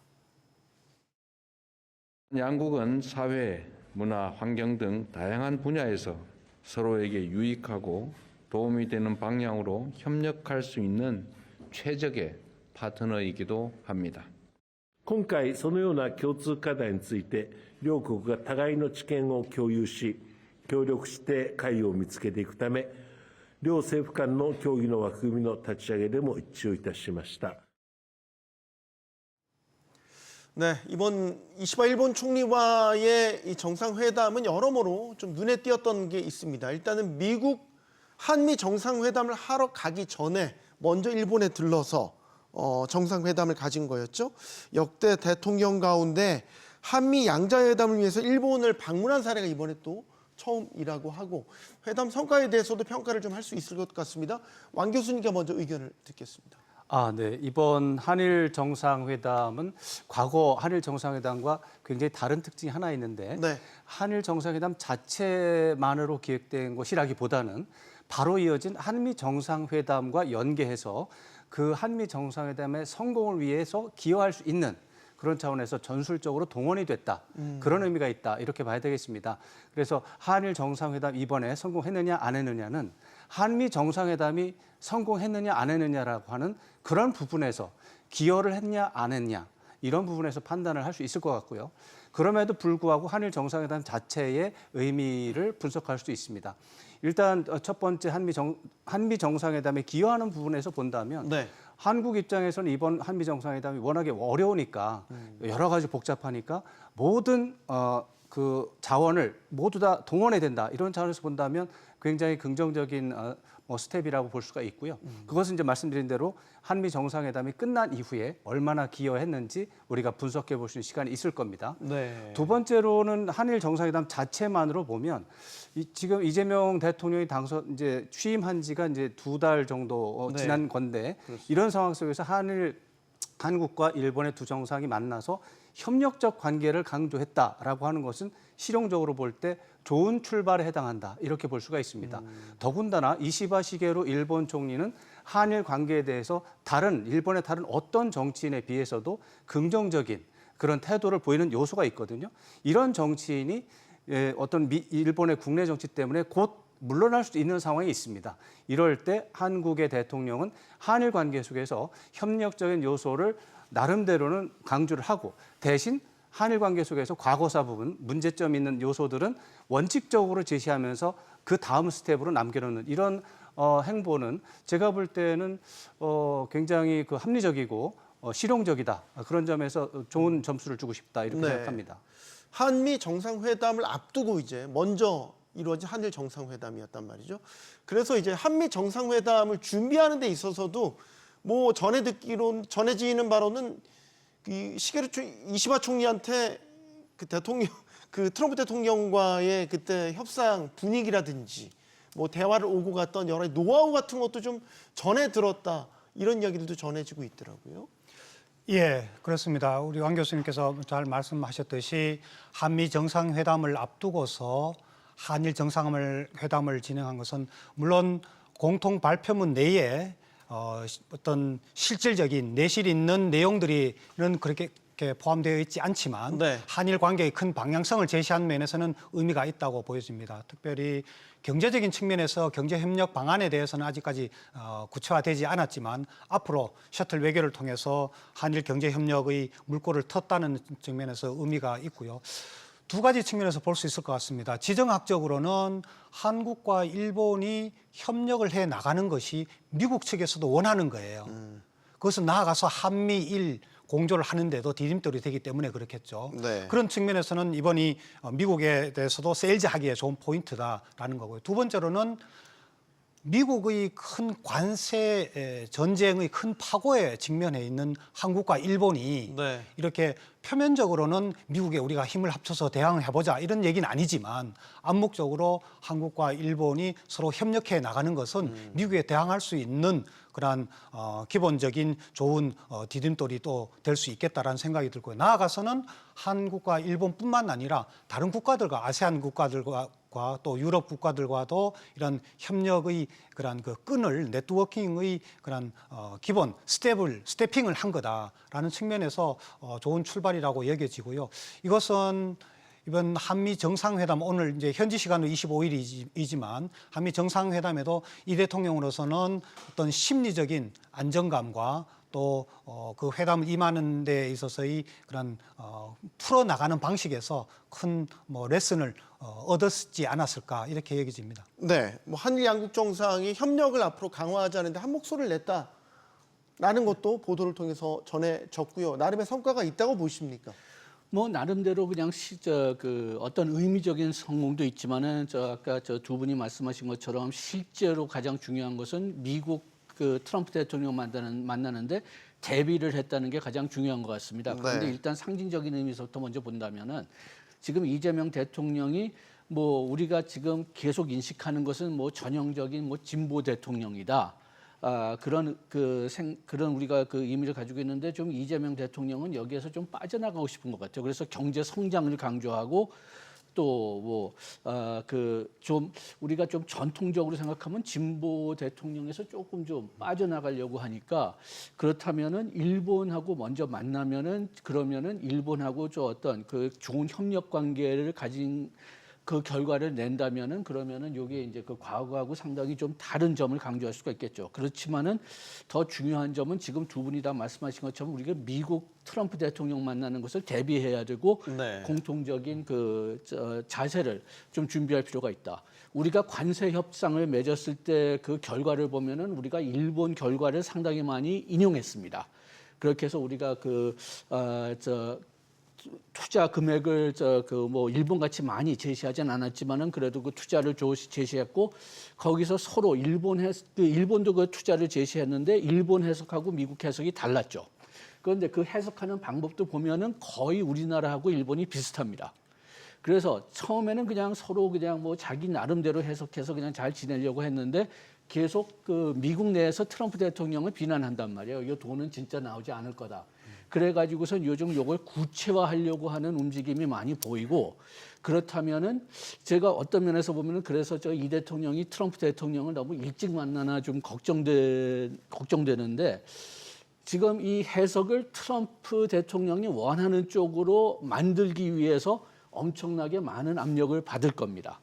양국은 사회, 문화, 환경 등 다양한 분야에서 서로에게 유익하고 도움이 되는 방향으로 협력할 수 있는 최적의 파트너이기도 합니다. 今回そのような共通課題について両国が互いの知見を共有し協力して解を見つけていくため両政府間の協議の枠組みの立ち上げでも一致をいたしました。 네, 이번 이시바 일본 총리와의 이 정상회담은 여러모로 좀 눈에 띄었던 게 있습니다. 일단은 미국 한미 정상회담을 하러 가기 전에 먼저 일본에 들러서 정상회담을 가진 거였죠. 역대 대통령 가운데 한미 양자회담을 위해서 일본을 방문한 사례가 이번에 또 처음이라고 하고 회담 성과에 대해서도 평가를 좀 할 수 있을 것 같습니다. 왕 교수님께 먼저 의견을 듣겠습니다. 네. 이번 한일 정상회담은 과거 한일 정상회담과 굉장히 다른 특징이 하나 있는데 네. 한일 정상회담 자체만으로 기획된 것이라기보다는 바로 이어진 한미 정상회담과 연계해서 그 한미 정상회담의 성공을 위해서 기여할 수 있는 그런 차원에서 전술적으로 동원이 됐다. 그런 의미가 있다. 이렇게 봐야 되겠습니다. 그래서 한일 정상회담 이번에 성공했느냐 안 했느냐는 한미 정상회담이 성공했느냐 안 했느냐라고 하는 그런 부분에서 기여를 했냐 안 했냐 이런 부분에서 판단을 할 수 있을 것 같고요. 그럼에도 불구하고 한일 정상회담 자체의 의미를 분석할 수 있습니다. 일단 첫 번째 한미 정상회담에 기여하는 부분에서 본다면 네. 한국 입장에서는 이번 한미 정상회담이 워낙에 어려우니까 여러 가지 복잡하니까 모든 그 자원을 모두 다 동원해야 된다 이런 차원에서 본다면 굉장히 긍정적인 스텝이라고 볼 수가 있고요. 그것은 이제 말씀드린 대로 한미 정상회담이 끝난 이후에 얼마나 기여했는지 우리가 분석해 볼 수 있는 시간이 있을 겁니다. 네. 두 번째로는 한일 정상회담 자체만으로 보면 지금 이재명 대통령이 이제 취임한 지가 이제 2달 정도 네. 지난 건데 이런 상황 속에서 한국과 일본의 두 정상이 만나서 협력적 관계를 강조했다라고 하는 것은 실용적으로 볼 때 좋은 출발에 해당한다 이렇게 볼 수가 있습니다. 더군다나 이시바 시게루 일본 총리는 한일 관계에 대해서 일본의 다른 어떤 정치인에 비해서도 긍정적인 그런 태도를 보이는 요소가 있거든요. 이런 정치인이 어떤 일본의 국내 정치 때문에 곧 물러날 수 있는 상황이 있습니다. 이럴 때 한국의 대통령은 한일 관계 속에서 협력적인 요소를 나름대로는 강조를 하고 대신 한일 관계 속에서 과거사 부분, 문제점 있는 요소들은 원칙적으로 제시하면서 그 다음 스텝으로 남겨놓는 이런 행보는 제가 볼 때는 굉장히 그 합리적이고 실용적이다. 그런 점에서 좋은 점수를 주고 싶다 이렇게 네. 생각합니다. 한미 정상회담을 앞두고 이제 먼저 이루어진 한일 정상회담이었단 말이죠. 그래서 이제 한미 정상회담을 준비하는 데 있어서도 뭐 전해지는 바로는 이 이시바 총리한테 그 트럼프 대통령과의 그때 협상 분위기라든지 뭐 대화를 오고 갔던 여러 노하우 같은 것도 좀 전해 들었다 이런 이야기들도 전해지고 있더라고요. 예, 그렇습니다. 우리 왕 교수님께서 잘 말씀하셨듯이 한미 정상회담을 앞두고서 한일 정상회담을 진행한 것은 물론 공통 발표문 내에 어떤 실질적인 내실 있는 내용들이는 그렇게 포함되어 있지 않지만 네. 한일 관계의 큰 방향성을 제시한 면에서는 의미가 있다고 보여집니다. 특별히 경제적인 측면에서 경제협력 방안에 대해서는 아직까지 구체화되지 않았지만 앞으로 셔틀 외교를 통해서 한일 경제협력의 물꼬를 텄다는 측면에서 의미가 있고요. 두 가지 측면에서 볼 수 있을 것 같습니다. 지정학적으로는 한국과 일본이 협력을 해 나가는 것이 미국 측에서도 원하는 거예요. 그것은 나아가서 한미일 공조를 하는데도 디딤돌이 되기 때문에 그렇겠죠. 네. 그런 측면에서는 이번이 미국에 대해서도 세일즈하기에 좋은 포인트다라는 거고요. 두 번째로는 미국의 큰 관세 전쟁의 큰 파고에 직면해 있는 한국과 일본이 네. 이렇게 표면적으로는 미국에 우리가 힘을 합쳐서 대항을 해보자 이런 얘기는 아니지만 암묵적으로 한국과 일본이 서로 협력해 나가는 것은 미국에 대항할 수 있는 그러한 기본적인 좋은 디딤돌이 또 될 수 있겠다라는 생각이 들고요. 나아가서는 한국과 일본뿐만 아니라 다른 국가들과 아세안 국가들과 또 유럽 국가들과도 이런 협력의 그런 그 끈을 네트워킹의 그런 기본 스태핑을 한 거다라는 측면에서 좋은 출발이라고 여겨지고요. 이것은 이번 한미 정상회담 오늘 이제 현지 시간으로 25일이지만 한미 정상회담에도 이 대통령으로서는 어떤 심리적인 안정감과 또 그 회담을 임하는 데 있어서의 그런 풀어나가는 방식에서 큰 뭐 레슨을 얻었지 않았을까 이렇게 여겨집니다. 네, 뭐 한일 양국 정상이 협력을 앞으로 강화하자는데 한 목소리를 냈다라는 것도 보도를 통해서 전해졌고요. 나름의 성과가 있다고 보십니까? 뭐 나름대로 그냥 어떤 의미적인 성공도 있지만은 아까 두 분이 말씀하신 것처럼 실제로 가장 중요한 것은 미국 그 트럼프 대통령 만나는데 대비를 했다는 게 가장 중요한 것 같습니다. 그런데 네. 일단 상징적인 의미에서부터 먼저 본다면은 지금 이재명 대통령이 뭐 우리가 지금 계속 인식하는 것은 뭐 전형적인 뭐 진보 대통령이다. 그런 우리가 그 의미를 가지고 있는데 좀 이재명 대통령은 여기에서 좀 빠져나가고 싶은 것 같아요. 그래서 경제 성장을 강조하고 또 좀 우리가 좀 전통적으로 생각하면 진보 대통령에서 조금 좀 빠져나가려고 하니까 그렇다면은 일본하고 먼저 만나면은 그러면은 일본하고 어떤 그 좋은 협력 관계를 가진 그 결과를 낸다면은 그러면은 이게 이제 그 과거하고 상당히 좀 다른 점을 강조할 수가 있겠죠. 그렇지만은 더 중요한 점은 지금 두 분이 다 말씀하신 것처럼 우리가 미국 트럼프 대통령 만나는 것을 대비해야 되고 네. 공통적인 자세를 좀 준비할 필요가 있다. 우리가 관세 협상을 맺었을 때 그 결과를 보면은 우리가 일본 결과를 상당히 많이 인용했습니다. 그렇게 해서 우리가 투자 금액을 뭐 일본 같이 많이 제시하진 않았지만은 그래도 그 투자를 제시했고 거기서 서로 일본도 그 투자를 제시했는데 일본 해석하고 미국 해석이 달랐죠. 그런데 그 해석하는 방법도 보면은 거의 우리나라하고 일본이 비슷합니다. 그래서 처음에는 그냥 서로 그냥 뭐 자기 나름대로 해석해서 그냥 잘 지내려고 했는데 계속 그 미국 내에서 트럼프 대통령을 비난한단 말이에요. 이 돈은 진짜 나오지 않을 거다. 그래가지고선 요즘 이걸 구체화하려고 하는 움직임이 많이 보이고 그렇다면은 제가 어떤 면에서 보면은 그래서 저 이 대통령이 트럼프 대통령을 너무 일찍 만나나 좀 걱정되는데 지금 이 해석을 트럼프 대통령이 원하는 쪽으로 만들기 위해서 엄청나게 많은 압력을 받을 겁니다.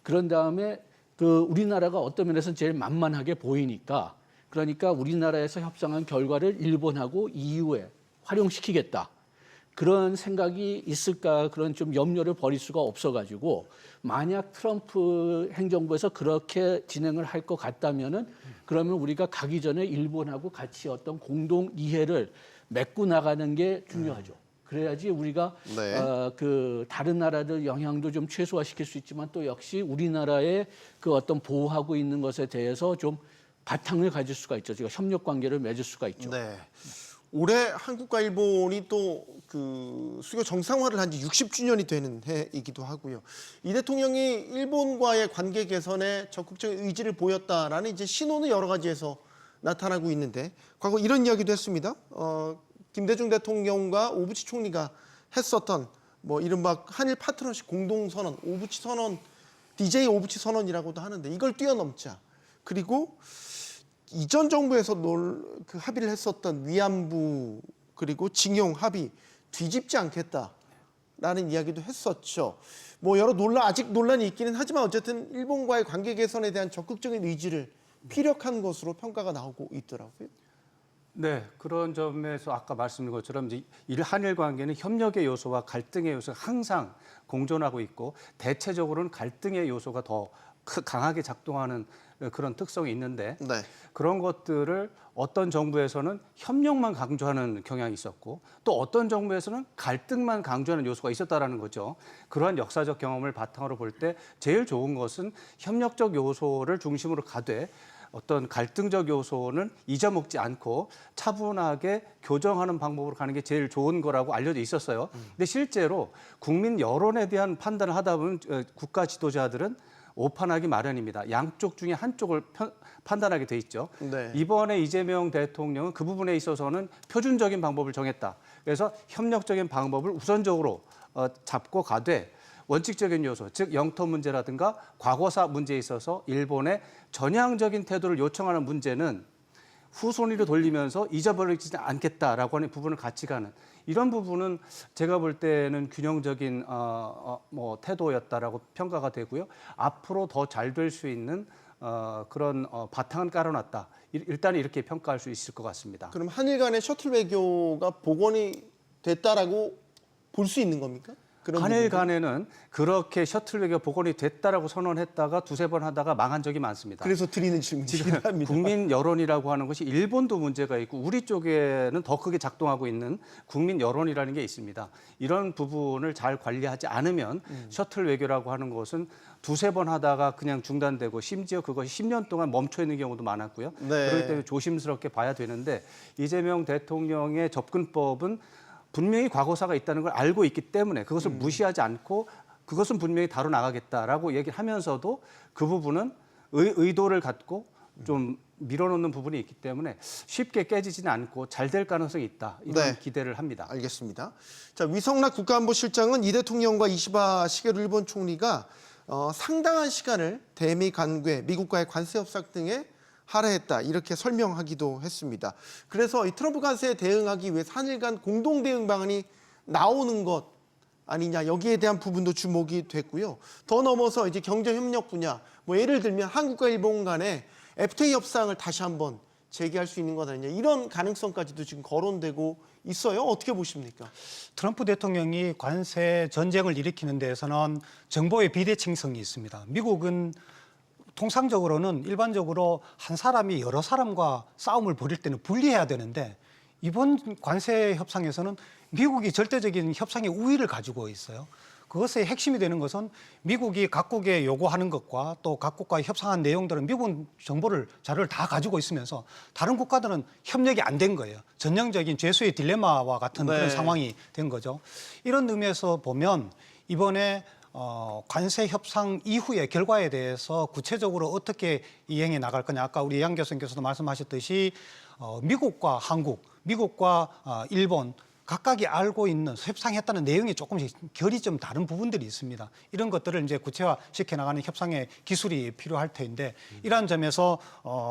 그런 다음에 그 우리나라가 어떤 면에서는 제일 만만하게 보이니까 그러니까 우리나라에서 협상한 결과를 일본하고 EU에 활용시키겠다. 그런 생각이 있을까 그런 좀 염려를 버릴 수가 없어가지고 만약 트럼프 행정부에서 그렇게 진행을 할 것 같다면은 그러면 우리가 가기 전에 일본하고 같이 어떤 공동 이해를 맺고 나가는 게 중요하죠. 그래야지 우리가 네. 그 다른 나라들 영향도 좀 최소화시킬 수 있지만 또 역시 우리나라의 그 어떤 보호하고 있는 것에 대해서 좀 바탕을 가질 수가 있죠. 제가 협력 관계를 맺을 수가 있죠. 네. 올해 한국과 일본이 또 그 수교 정상화를 한 지 60주년이 되는 해이기도 하고요. 이 대통령이 일본과의 관계 개선에 적극적인 의지를 보였다라는 이제 신호는 여러 가지에서 나타나고 있는데 과거 이런 이야기도 했습니다. 김대중 대통령과 오부치 총리가 했었던 뭐 이른바 한일 파트너십 공동선언, 오부치 선언, DJ 오부치 선언이라고도 하는데 이걸 뛰어넘자. 그리고 이전 정부에서 그 합의를 했었던 위안부 그리고 징용 합의 뒤집지 않겠다라는 이야기도 했었죠. 뭐 여러 아직 논란이 있기는 하지만 어쨌든 일본과의 관계 개선에 대한 적극적인 의지를 피력한 것으로 평가가 나오고 있더라고요. 네, 그런 점에서 아까 말씀드린 것처럼 이제 한일 관계는 협력의 요소와 갈등의 요소가 항상 공존하고 있고 대체적으로는 갈등의 요소가 더 강하게 작동하는 그런 특성이 있는데 네. 그런 것들을 어떤 정부에서는 협력만 강조하는 경향이 있었고 또 어떤 정부에서는 갈등만 강조하는 요소가 있었다라는 거죠. 그러한 역사적 경험을 바탕으로 볼 때 제일 좋은 것은 협력적 요소를 중심으로 가되 어떤 갈등적 요소는 잊어먹지 않고 차분하게 교정하는 방법으로 가는 게 제일 좋은 거라고 알려져 있었어요. 근데 실제로 국민 여론에 대한 판단을 하다 보면 국가 지도자들은 오판하기 마련입니다. 양쪽 중에 한쪽을 판단하게 돼 있죠. 네. 이번에 이재명 대통령은 그 부분에 있어서는 표준적인 방법을 정했다. 그래서 협력적인 방법을 우선적으로 잡고 가되 원칙적인 요소, 즉 영토 문제라든가 과거사 문제에 있어서 일본의 전향적인 태도를 요청하는 문제는 후손위로 돌리면서 잊어버리지 않겠다라고 하는 부분을 같이 가는 이런 부분은 제가 볼 때는 균형적인 뭐 태도였다라고 평가가 되고요. 앞으로 더 잘 될 수 있는 그런 바탕은 깔아놨다. 일단 이렇게 평가할 수 있을 것 같습니다. 그럼 한일 간의 셔틀 외교가 복원이 됐다라고 볼 수 있는 겁니까? 한일 간에는 그렇게 셔틀 외교 복원이 됐다라고 선언했다가 두세 번 하다가 망한 적이 많습니다. 그래서 드리는 질문이긴 합니다. 국민 여론이라고 하는 것이 일본도 문제가 있고 우리 쪽에는 더 크게 작동하고 있는 국민 여론이라는 게 있습니다. 이런 부분을 잘 관리하지 않으면 셔틀 외교라고 하는 것은 두세 번 하다가 그냥 중단되고 심지어 그것이 10년 동안 멈춰 있는 경우도 많았고요. 네. 그렇기 때문에 조심스럽게 봐야 되는데 이재명 대통령의 접근법은 분명히 과거사가 있다는 걸 알고 있기 때문에 그것을 무시하지 않고 그것은 분명히 다뤄나가겠다라고 얘기를 하면서도 그 부분은 의도를 갖고 좀 밀어놓는 부분이 있기 때문에 쉽게 깨지지는 않고 잘 될 가능성이 있다. 이런 네. 기대를 합니다. 알겠습니다. 자, 위성락 국가안보실장은 이 대통령과 이시바 시게루 일본 총리가 상당한 시간을 대미 관계, 미국과의 관세 협상 등에 할애했다 이렇게 설명하기도 했습니다. 그래서 이 트럼프 관세에 대응하기 위해 한일 간 공동 대응 방안이 나오는 것 아니냐 여기에 대한 부분도 주목이 됐고요. 더 넘어서 이제 경제 협력 분야 뭐 예를 들면 한국과 일본 간의 FTA 협상을 다시 한번 재개할 수 있는 것 아니냐 이런 가능성까지도 지금 거론되고 있어요. 어떻게 보십니까? 트럼프 대통령이 관세 전쟁을 일으키는 데에서는 정보의 비대칭성이 있습니다. 미국은 통상적으로는 일반적으로 한 사람이 여러 사람과 싸움을 벌일 때는 분리해야 되는데 이번 관세 협상에서는 미국이 절대적인 협상의 우위를 가지고 있어요. 그것의 핵심이 되는 것은 미국이 각국에 요구하는 것과 또 각국과 협상한 내용들은 미국은 정보를 자료를 다 가지고 있으면서 다른 국가들은 협력이 안 된 거예요. 전형적인 죄수의 딜레마와 같은 그런 상황이 된 거죠. 이런 의미에서 보면 이번에 관세 협상 이후의 결과에 대해서 구체적으로 어떻게 이행해 나갈 거냐. 아까 우리 양 교수님께서도 말씀하셨듯이 미국과 한국, 미국과 일본 각각이 알고 있는 협상했다는 내용이 조금씩 결이 좀 다른 부분들이 있습니다. 이런 것들을 이제 구체화시켜 나가는 협상의 기술이 필요할 터인데 이러한 점에서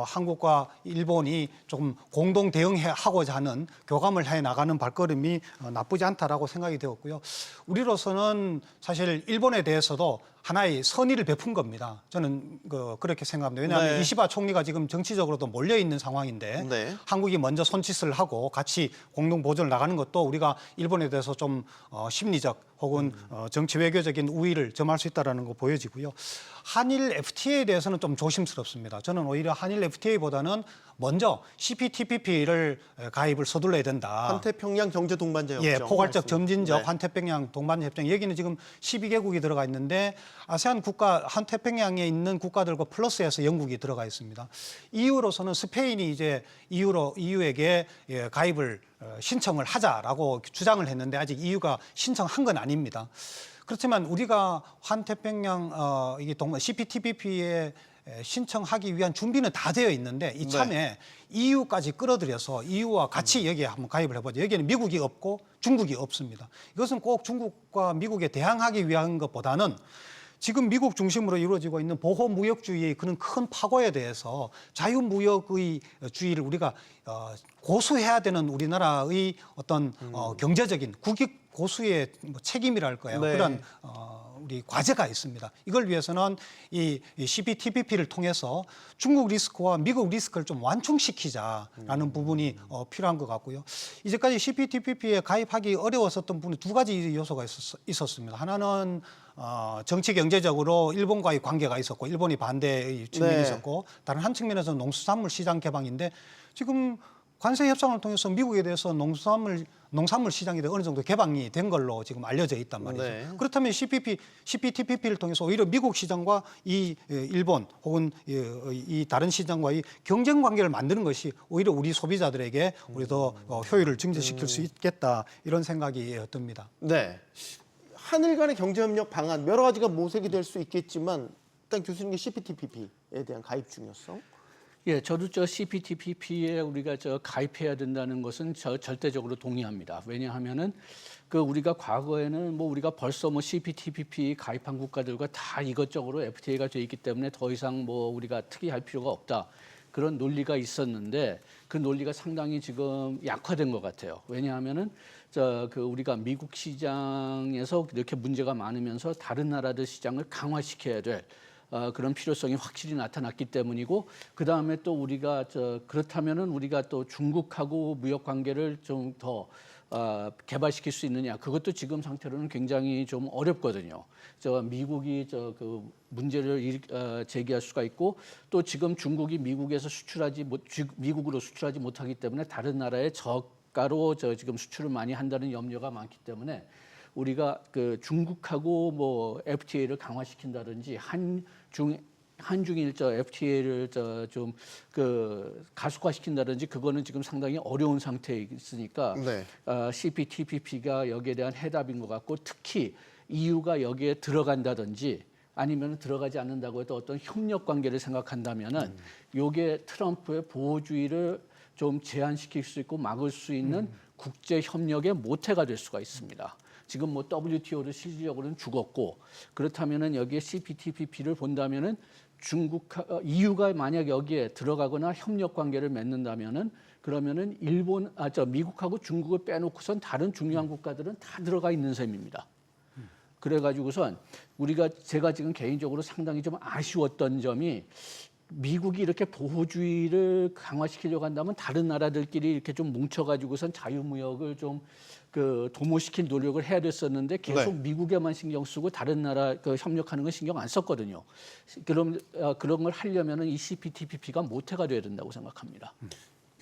한국과 일본이 조금 공동 대응하고자 하는 교감을 해 나가는 발걸음이 나쁘지 않다라고 생각이 되었고요. 우리로서는 사실 일본에 대해서도 하나의 선의를 베푼 겁니다. 저는 그렇게 생각합니다. 왜냐하면 네. 이시바 총리가 지금 정치적으로도 몰려 있는 상황인데 네. 한국이 먼저 손짓을 하고 같이 공동 보조를 나가는 것도 우리가 일본에 대해서 좀 심리적 혹은 정치 외교적인 우위를 점할 수 있다는 거 보여지고요. 한일 FTA에 대해서는 좀 조심스럽습니다. 저는 오히려 한일 FTA보다는 먼저 CPTPP를 가입을 서둘러야 된다. 환태평양 경제 동반자 협정. 예, 포괄적 말씀. 점진적 네. 환태평양 동반자 협정. 여기는 지금 12개국이 들어가 있는데 아세안 국가 환태평양에 있는 국가들과 플러스해서 영국이 들어가 있습니다. EU로서는 스페인이 이제 EU에게 가입을 신청을 하자라고 주장을 했는데 아직 EU가 신청한 건 아닙니다. 그렇지만 우리가 환태평양 이게 CPTPP에 신청하기 위한 준비는 다 되어 있는데 이참에 EU까지 끌어들여서 EU와 같이 여기에 한번 가입을 해보죠. 여기에는 미국이 없고 중국이 없습니다. 이것은 꼭 중국과 미국에 대항하기 위한 것보다는 지금 미국 중심으로 이루어지고 있는 보호무역주의의 그런 큰 파고에 대해서 자유무역의 주의를 우리가 고수해야 되는 우리나라의 어떤 경제적인 국익 고수의 책임이랄까요. 네. 그런 우리 과제가 있습니다. 이걸 위해서는 이 CPTPP를 통해서 중국 리스크와 미국 리스크를 좀 완충시키자라는 부분이 필요한 것 같고요. 이제까지 CPTPP에 가입하기 어려웠었던 부분이 두 가지 요소가 있었습니다. 하나는 정치 경제적으로 일본과의 관계가 있었고 일본이 반대의 측면이 네. 있었고 다른 한 측면에서는 농수산물 시장 개방인데 지금 관세 협상을 통해서 미국에 대해서 농산물 시장이 어느 정도 개방이 된 걸로 지금 알려져 있단 말이죠. 네. 그렇다면 CPTPP를 통해서 오히려 미국 시장과 이 일본 혹은 이 다른 시장과의 경쟁 관계를 만드는 것이 오히려 우리 소비자들에게 우리 더 효율을 증대시킬 수 있겠다 이런 생각이 듭니다. 네. 한일 간의 경제협력 방안 여러 가지가 모색이 될 수 있겠지만 일단 교수님의 CPTPP에 대한 가입 중요성. 예, 저도 저 CPTPP에 우리가 가입해야 된다는 것은 절대적으로 동의합니다. 왜냐하면은 우리가 과거에는 우리가 벌써 CPTPP 가입한 국가들과 다 이것저것으로 FTA가 돼 있기 때문에 더 이상 우리가 특이할 필요가 없다. 그런 논리가 있었는데 그 논리가 상당히 지금 약화된 것 같아요. 왜냐하면은 우리가 미국 시장에서 이렇게 문제가 많으면서 다른 나라들 시장을 강화시켜야 될 그런 필요성이 확실히 나타났기 때문이고 그 다음에 또 우리가 그렇다면은 우리가 또 중국하고 무역 관계를 좀 더 개발시킬 수 있느냐 그것도 지금 상태로는 굉장히 좀 어렵거든요. 미국이 그 문제를 제기할 수가 있고 또 지금 중국이 미국으로 수출하지 못하기 때문에 다른 나라의 저가로 지금 수출을 많이 한다는 염려가 많기 때문에 우리가 중국하고 FTA를 강화시킨다든지 한중일 FTA를 좀 가속화시킨다든지 그거는 지금 상당히 어려운 상태에 있으니까 네. CPTPP가 여기에 대한 해답인 것 같고 특히 EU가 여기에 들어간다든지 아니면 들어가지 않는다고 해도 어떤 협력 관계를 생각한다면은 요게 트럼프의 보호주의를 좀 제한시킬 수 있고 막을 수 있는 국제 협력의 모태가 될 수가 있습니다. 지금 WTO를 실질적으로는 죽었고 그렇다면은 여기에 CPTPP를 본다면은 EU가 만약 여기에 들어가거나 협력 관계를 맺는다면은 그러면은 미국하고 중국을 빼놓고선 다른 중요한 국가들은 다 들어가 있는 셈입니다. 그래가지고선 제가 지금 개인적으로 상당히 좀 아쉬웠던 점이 미국이 이렇게 보호주의를 강화시키려고 한다면 다른 나라들끼리 이렇게 좀 뭉쳐가지고선 자유무역을 좀 도모시킬 노력을 해야 됐었는데 계속 네. 미국에만 신경 쓰고 다른 나라 협력하는 건 신경 안 썼거든요. 그럼 그런 걸 하려면은 이 CPTPP가 모태가 돼야 된다고 생각합니다.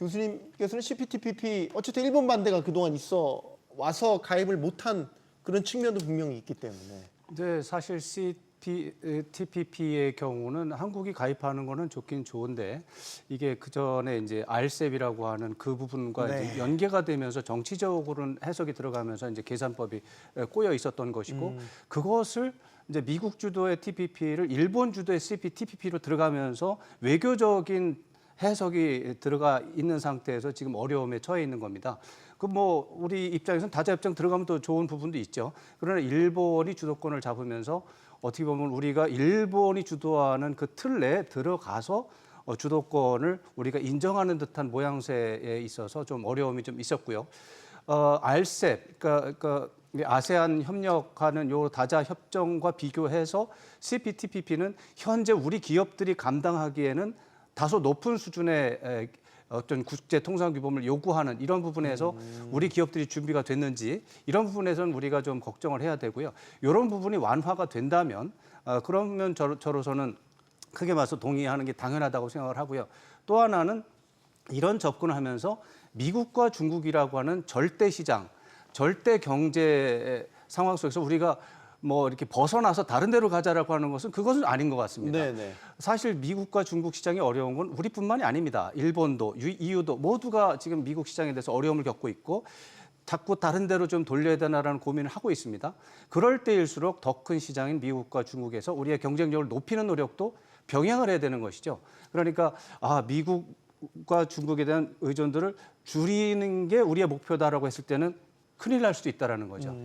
교수님께서는 CPTPP 어쨌든 일본 반대가 그동안 있어 와서 가입을 못한 그런 측면도 분명히 있기 때문에. 네, 사실 TPP의 경우는 한국이 가입하는 거는 좋긴 좋은데 이게 그 전에 이제 RCEP이라고 하는 그 부분과 네. 이제 연계가 되면서 정치적으로는 해석이 들어가면서 이제 계산법이 꼬여 있었던 것이고 그것을 이제 미국 주도의 TPP를 일본 주도의 CPTPP로 들어가면서 외교적인 해석이 들어가 있는 상태에서 지금 어려움에 처해 있는 겁니다. 그 뭐 우리 입장에서는 다자 협정 들어가면 더 좋은 부분도 있죠. 그러나 일본이 주도권을 잡으면서 어떻게 보면 우리가 일본이 주도하는 그 틀 내에 들어가서 주도권을 우리가 인정하는 듯한 모양새에 있어서 좀 어려움이 좀 있었고요. RCEP, 그러니까 아세안 협력하는 요 다자 협정과 비교해서 CPTPP는 현재 우리 기업들이 감당하기에는 다소 높은 수준의 어떤 국제 통상 규범을 요구하는 이런 부분에서 우리 기업들이 준비가 됐는지 이런 부분에서는 우리가 좀 걱정을 해야 되고요. 이런 부분이 완화가 된다면 그러면 저로서는 크게 봐서 동의하는 게 당연하다고 생각을 하고요. 또 하나는 이런 접근을 하면서 미국과 중국이라고 하는 절대 시장, 절대 경제 상황 속에서 우리가 뭐 이렇게 벗어나서 다른 데로 가자라고 하는 그것은 아닌 것 같습니다. 네네. 사실 미국과 중국 시장이 어려운 건 우리뿐만이 아닙니다. 일본도, EU도 모두가 지금 미국 시장에 대해서 어려움을 겪고 있고 자꾸 다른 데로 좀 돌려야 되나라는 고민을 하고 있습니다. 그럴 때일수록 더 큰 시장인 미국과 중국에서 우리의 경쟁력을 높이는 노력도 병행을 해야 되는 것이죠. 그러니까 미국과 중국에 대한 의존도를 줄이는 게 우리의 목표다라고 했을 때는 큰일 날 수도 있다라는 거죠.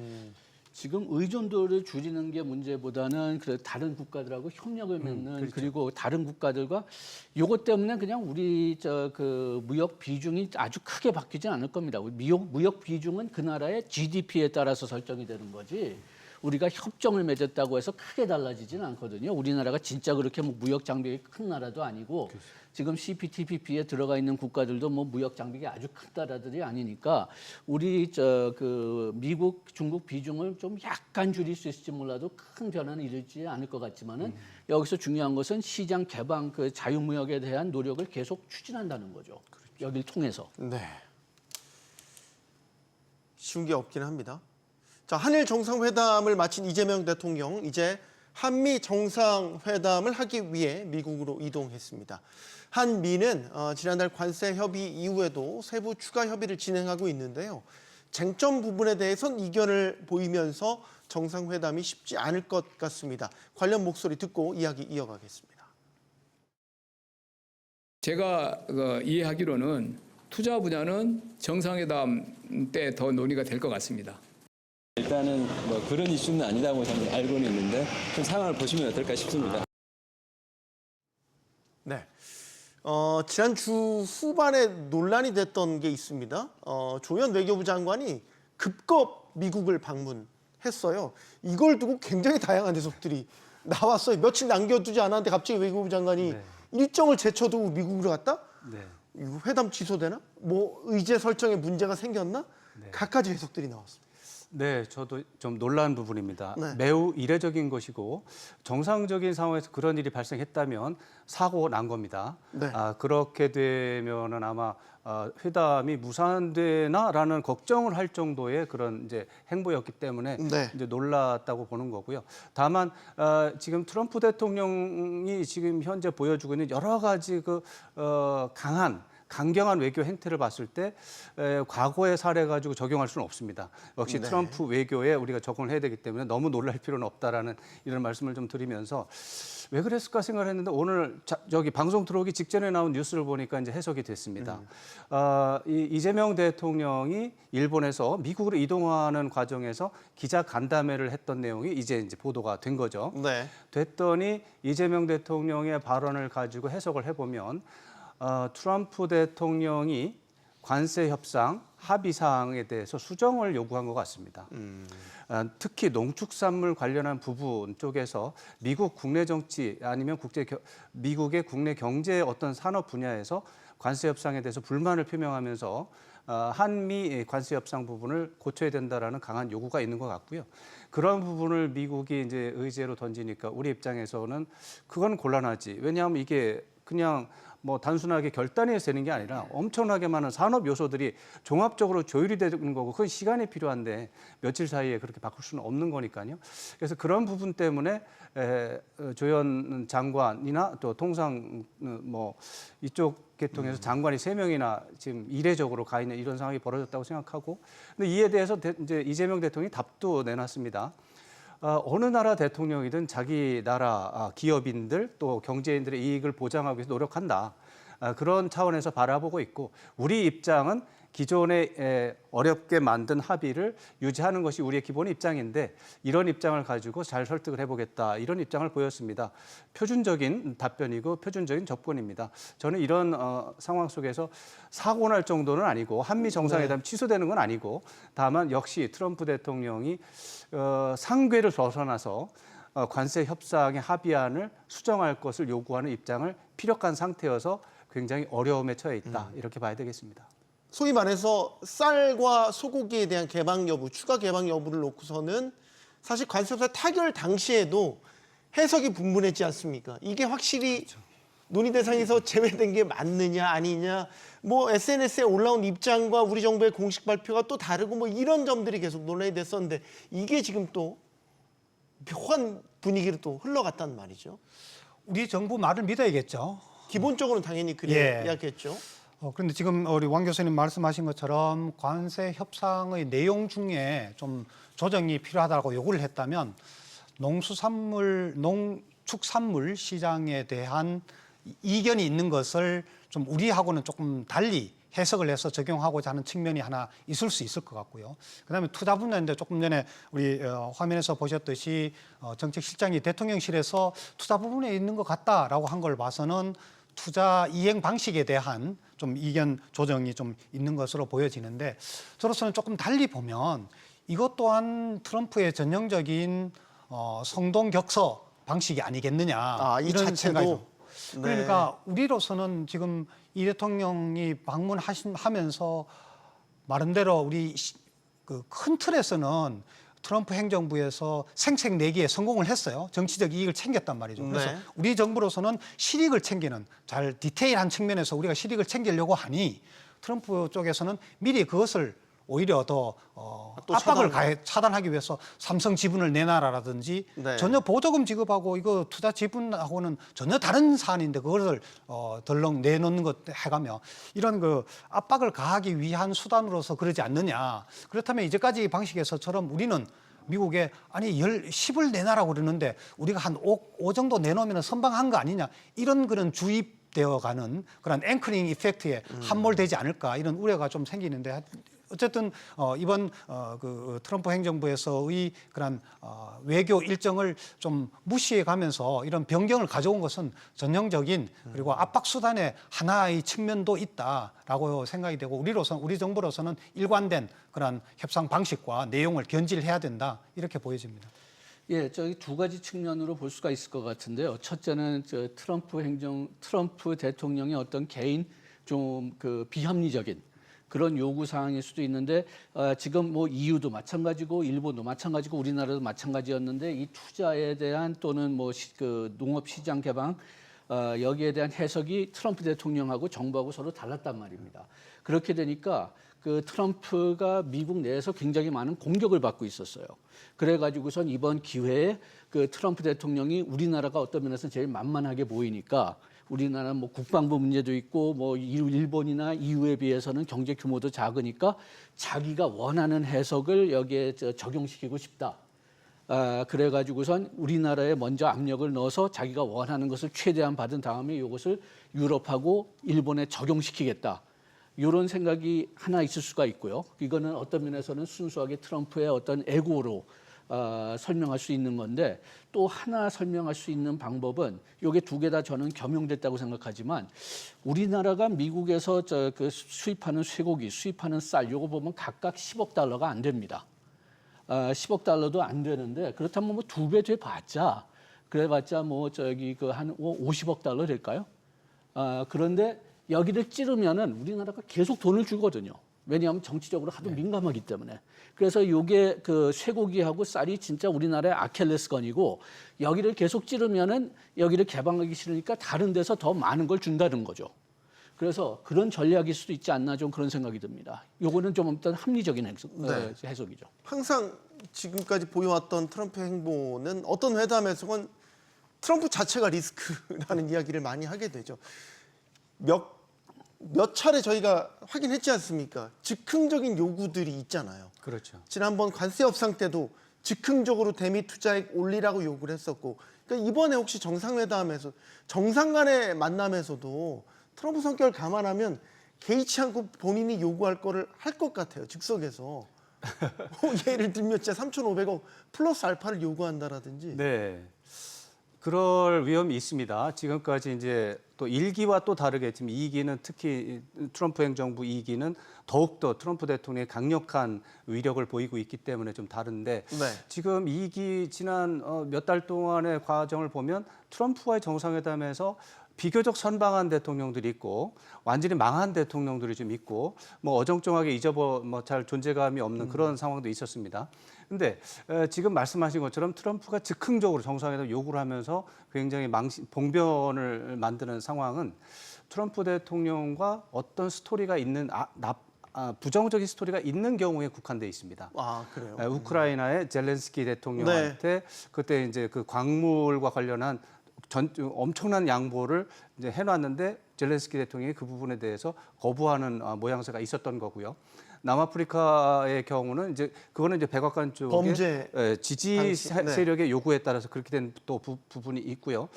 지금 의존도를 줄이는 게 문제보다는 다른 국가들하고 협력을 맺는 그렇죠. 그리고 다른 국가들과 요것 때문에 그냥 우리 그 무역 비중이 아주 크게 바뀌지 않을 겁니다. 무역 비중은 그 나라의 GDP에 따라서 설정이 되는 거지. 우리가 협정을 맺었다고 해서 크게 달라지지는 않거든요. 우리나라가 진짜 그렇게 뭐 무역 장벽이 큰 나라도 아니고 지금 CPTPP에 들어가 있는 국가들도 뭐 무역 장벽이 아주 큰 나라들이 아니니까 우리 그 미국, 중국 비중을 좀 약간 줄일 수 있을지 몰라도 큰 변화는 일지 않을 것 같지만은 여기서 중요한 것은 시장 개방, 그 자유무역에 대한 노력을 계속 추진한다는 거죠. 여기를 통해서. 네. 쉬운 게 없긴 합니다. 자, 한일 정상회담을 마친 이재명 대통령 이제 한미 정상회담을 하기 위해 미국으로 이동했습니다. 한미는 지난달 관세 협의 이후에도 세부 추가 협의를 진행하고 있는데요. 쟁점 부분에 대해선 이견을 보이면서 정상회담이 쉽지 않을 것 같습니다. 관련 목소리 듣고 이야기 이어가겠습니다. 제가 이해하기로는 투자 분야는 정상회담 때 더 논의가 될 것 같습니다. 일단은 뭐 그런 이슈는 아니다고 저는 알고는 있는데 좀 상황을 보시면 어떨까 싶습니다. 네. 지난주 후반에 논란이 됐던 게 있습니다. 조현 외교부 장관이 급거 미국을 방문했어요. 이걸 두고 굉장히 다양한 해석들이 나왔어요. 며칠 남겨두지 않았는데 갑자기 외교부 장관이 일정을 제쳐두고 미국으로 갔다? 네. 이거 회담 취소되나? 뭐 의제 설정에 문제가 생겼나? 갖가지 해석들이 나왔습니다. 네, 저도 좀 놀란 부분입니다. 네. 매우 이례적인 것이고 정상적인 상황에서 그런 일이 발생했다면 사고 난 겁니다. 네. 그렇게 되면은 아마 회담이 무산되나라는 걱정을 할 정도의 그런 이제 행보였기 때문에 네. 이제 놀랐다고 보는 거고요. 다만 지금 트럼프 대통령이 지금 현재 보여주고 있는 여러 가지 강경한 외교 행태를 봤을 때 과거의 사례 가지고 적용할 수는 없습니다. 역시 네. 트럼프 외교에 우리가 적응을 해야 되기 때문에 너무 놀랄 필요는 없다라는 이런 말씀을 좀 드리면서 왜 그랬을까 생각을 했는데 오늘 저기 방송 들어오기 직전에 나온 뉴스를 보니까 이제 해석이 됐습니다. 이재명 대통령이 일본에서 미국으로 이동하는 과정에서 기자 간담회를 했던 내용이 이제 보도가 된 거죠. 네. 됐더니 이재명 대통령의 발언을 가지고 해석을 해보면 트럼프 대통령이 관세 협상 합의 사항에 대해서 수정을 요구한 것 같습니다. 특히 농축산물 관련한 부분 쪽에서 미국 국내 정치 아니면 미국의 국내 경제 어떤 산업 분야에서 관세 협상에 대해서 불만을 표명하면서 한미 관세 협상 부분을 고쳐야 된다라는 강한 요구가 있는 것 같고요. 그런 부분을 미국이 이제 의제로 던지니까 우리 입장에서는 그건 곤란하지. 왜냐하면 이게 그냥 뭐 단순하게 결단해서 되는 게 아니라 엄청나게 많은 산업 요소들이 종합적으로 조율이 되는 거고 그건 시간이 필요한데 며칠 사이에 그렇게 바꿀 수는 없는 거니까요. 그래서 그런 부분 때문에 조현 장관이나 또 통상 뭐 이쪽 계통에서 장관이 3명이나 지금 이례적으로 가 있는 이런 상황이 벌어졌다고 생각하고, 근데 이에 대해서 이제 이재명 대통령이 답도 내놨습니다. 어느 나라 대통령이든 자기 나라 기업인들 또 경제인들의 이익을 보장하기 위해서 노력한다. 그런 차원에서 바라보고 있고, 우리 입장은 기존에 어렵게 만든 합의를 유지하는 것이 우리의 기본 입장인데 이런 입장을 가지고 잘 설득을 해보겠다, 이런 입장을 보였습니다. 표준적인 답변이고 표준적인 접근입니다. 저는 이런 상황 속에서 사고 날 정도는 아니고 한미 정상회담 취소되는 건 아니고, 다만 역시 트럼프 대통령이 상궤를 벗어나서 관세 협상의 합의안을 수정할 것을 요구하는 입장을 피력한 상태여서 굉장히 어려움에 처해 있다, 이렇게 봐야 되겠습니다. 소위 말해서 쌀과 소고기에 대한 개방 여부, 추가 개방 여부를 놓고서는 사실 관세협상 타결 당시에도 해석이 분분했지 않습니까? 이게 확실히 논의 대상에서 제외된 게 맞느냐 아니냐, 뭐 SNS에 올라온 입장과 우리 정부의 공식 발표가 또 다르고 뭐 이런 점들이 계속 논란이 됐었는데 이게 지금 또 묘한 분위기로 또 흘러갔단 말이죠. 우리 정부 말을 믿어야겠죠. 기본적으로는 당연히 그래야겠죠. 그런데 지금 우리 왕 교수님 말씀하신 것처럼 관세 협상의 내용 중에 좀 조정이 필요하다고 요구를 했다면 농축산물 시장에 대한 이견이 있는 것을 좀 우리하고는 조금 달리 해석을 해서 적용하고자 하는 측면이 하나 있을 수 있을 것 같고요. 그다음에 투자 분야인데 조금 전에 우리 화면에서 보셨듯이 정책실장이 대통령실에서 투자 부분에 있는 것 같다라고 한 걸 봐서는 투자 이행 방식에 대한 좀 이견 조정이 좀 있는 것으로 보여지는데, 저로서는 조금 달리 보면 이것 또한 트럼프의 전형적인 성동격서 방식이 아니겠느냐, 이 이런 자체도? 생각이 좀. 네. 그러니까 우리로서는 지금 이 대통령이 방문하면서 말한 대로 우리 그 큰 틀에서는 트럼프 행정부에서 생색 내기에 성공을 했어요. 정치적 이익을 챙겼단 말이죠. 그래서 네. 우리 정부로서는 실익을 챙기는, 잘 디테일한 측면에서 우리가 실익을 챙기려고 하니 트럼프 쪽에서는 미리 그것을 오히려 더 또 압박을 차단하기 위해서 삼성 지분을 내놔라라든지 네. 전혀 보조금 지급하고 이거 투자 지분하고는 전혀 다른 사안인데 그것을 덜렁 내놓는 것 해가며 이런 그 압박을 가하기 위한 수단으로서 그러지 않느냐. 그렇다면 이제까지 방식에서처럼 우리는 미국에 아니 10을 내놔라고 그러는데 우리가 한 5 정도 내놓으면 선방한 거 아니냐, 이런 그런 주입되어가는 그런 앵커링 이펙트에 함몰되지 않을까, 이런 우려가 좀 생기는데, 어쨌든 이번 그 트럼프 행정부에서의 그런 외교 일정을 좀 무시해가면서 이런 변경을 가져온 것은 전형적인 그리고 압박 수단의 하나의 측면도 있다라고 생각이 되고, 우리 정부로서는 일관된 그런 협상 방식과 내용을 견지해야 된다, 이렇게 보여집니다. 예, 저기 두 가지 측면으로 볼 수가 있을 것 같은데요. 첫째는 트럼프 대통령의 어떤 개인 좀 그 비합리적인 그런 요구 사항일 수도 있는데, 지금 뭐 EU도 마찬가지고 일본도 마찬가지고 우리나라도 마찬가지였는데, 이 투자에 대한 또는 뭐 그 농업 시장 개방 여기에 대한 해석이 트럼프 대통령하고 정부하고 서로 달랐단 말입니다. 그렇게 되니까 그 트럼프가 미국 내에서 굉장히 많은 공격을 받고 있었어요. 그래가지고선 이번 기회에 그 트럼프 대통령이 우리나라가 어떤 면에서 제일 만만하게 보이니까, 우리나라는 뭐 국방부 문제도 있고 뭐 일본이나 EU에 비해서는 경제 규모도 작으니까 자기가 원하는 해석을 여기에 적용시키고 싶다. 그래가지고선 우리나라에 먼저 압력을 넣어서 자기가 원하는 것을 최대한 받은 다음에 이것을 유럽하고 일본에 적용시키겠다. 이런 생각이 하나 있을 수가 있고요. 이거는 어떤 면에서는 순수하게 트럼프의 어떤 에고로 설명할 수 있는 건데, 또 하나 설명할 수 있는 방법은 이게 두 개 다 저는 겸용됐다고 생각하지만, 우리나라가 미국에서 그 수입하는 쇠고기, 수입하는 쌀 요거 보면 각각 10억 달러가 안 됩니다. 10억 달러도 안 되는데, 그렇다면 뭐 2배 돼 봤자, 그래봤자 뭐 저기 그 한 50억 달러 될까요? 그런데 여기를 찌르면은 우리나라가 계속 돈을 주거든요. 왜냐하면 정치적으로 하도 민감하기 때문에. 그래서 이게 그 쇠고기하고 쌀이 진짜 우리나라의 아킬레스건이고 여기를 계속 찌르면은 여기를 개방하기 싫으니까 다른 데서 더 많은 걸 준다는 거죠. 그래서 그런 전략일 수도 있지 않나 좀 그런 생각이 듭니다. 요거는 좀 어떤 합리적인 해석이죠. 항상 지금까지 보여왔던 트럼프 행보는 어떤 회담에서건 트럼프 자체가 리스크라는 이야기를 많이 하게 되죠. 몇 차례 저희가 확인했지 않습니까? 즉흥적인 요구들이 있잖아요. 그렇죠. 지난번 관세 협상 때도 즉흥적으로 대미 투자액 올리라고 요구를 했었고, 그러니까 이번에 혹시 정상회담에서 정상 간의 만남에서도 트럼프 성격을 감안하면 개의치 않고 본인이 요구할 거를 할 것 같아요. 즉석에서. 예를 들면 진짜 3,500억 플러스 알파를 요구한다라든지. 네. 그럴 위험이 있습니다. 지금까지 이제 또 1기와 또 다르게 지금 2기는 특히 트럼프 행정부 2기는 더욱더 트럼프 대통령의 강력한 위력을 보이고 있기 때문에 좀 다른데 네. 지금 2기 지난 몇 달 동안의 과정을 보면 트럼프와의 정상회담에서 비교적 선방한 대통령들이 있고 완전히 망한 대통령들이 좀 있고 뭐 어정쩡하게 잘 존재감이 없는 그런 상황도 있었습니다. 근데 지금 말씀하신 것처럼 트럼프가 즉흥적으로 정상회담 요구를 하면서 굉장히 봉변을 만드는 상황은 트럼프 대통령과 어떤 스토리가 있는 부정적인 스토리가 있는 경우에 국한돼 있습니다. 아, 그래요? 우크라이나의 젤렌스키 대통령한테 그때 이제 그 광물과 관련한 엄청난 양보를 이제 해놨는데 젤렌스키 대통령이 그 부분에 대해서 거부하는 모양새가 있었던 거고요. 남아프리카의 경우는 이제 그거는 이제 백악관 쪽의 범죄 지지 당시, 네. 세력의 요구에 따라서 그렇게 된 또 부분이 있고요.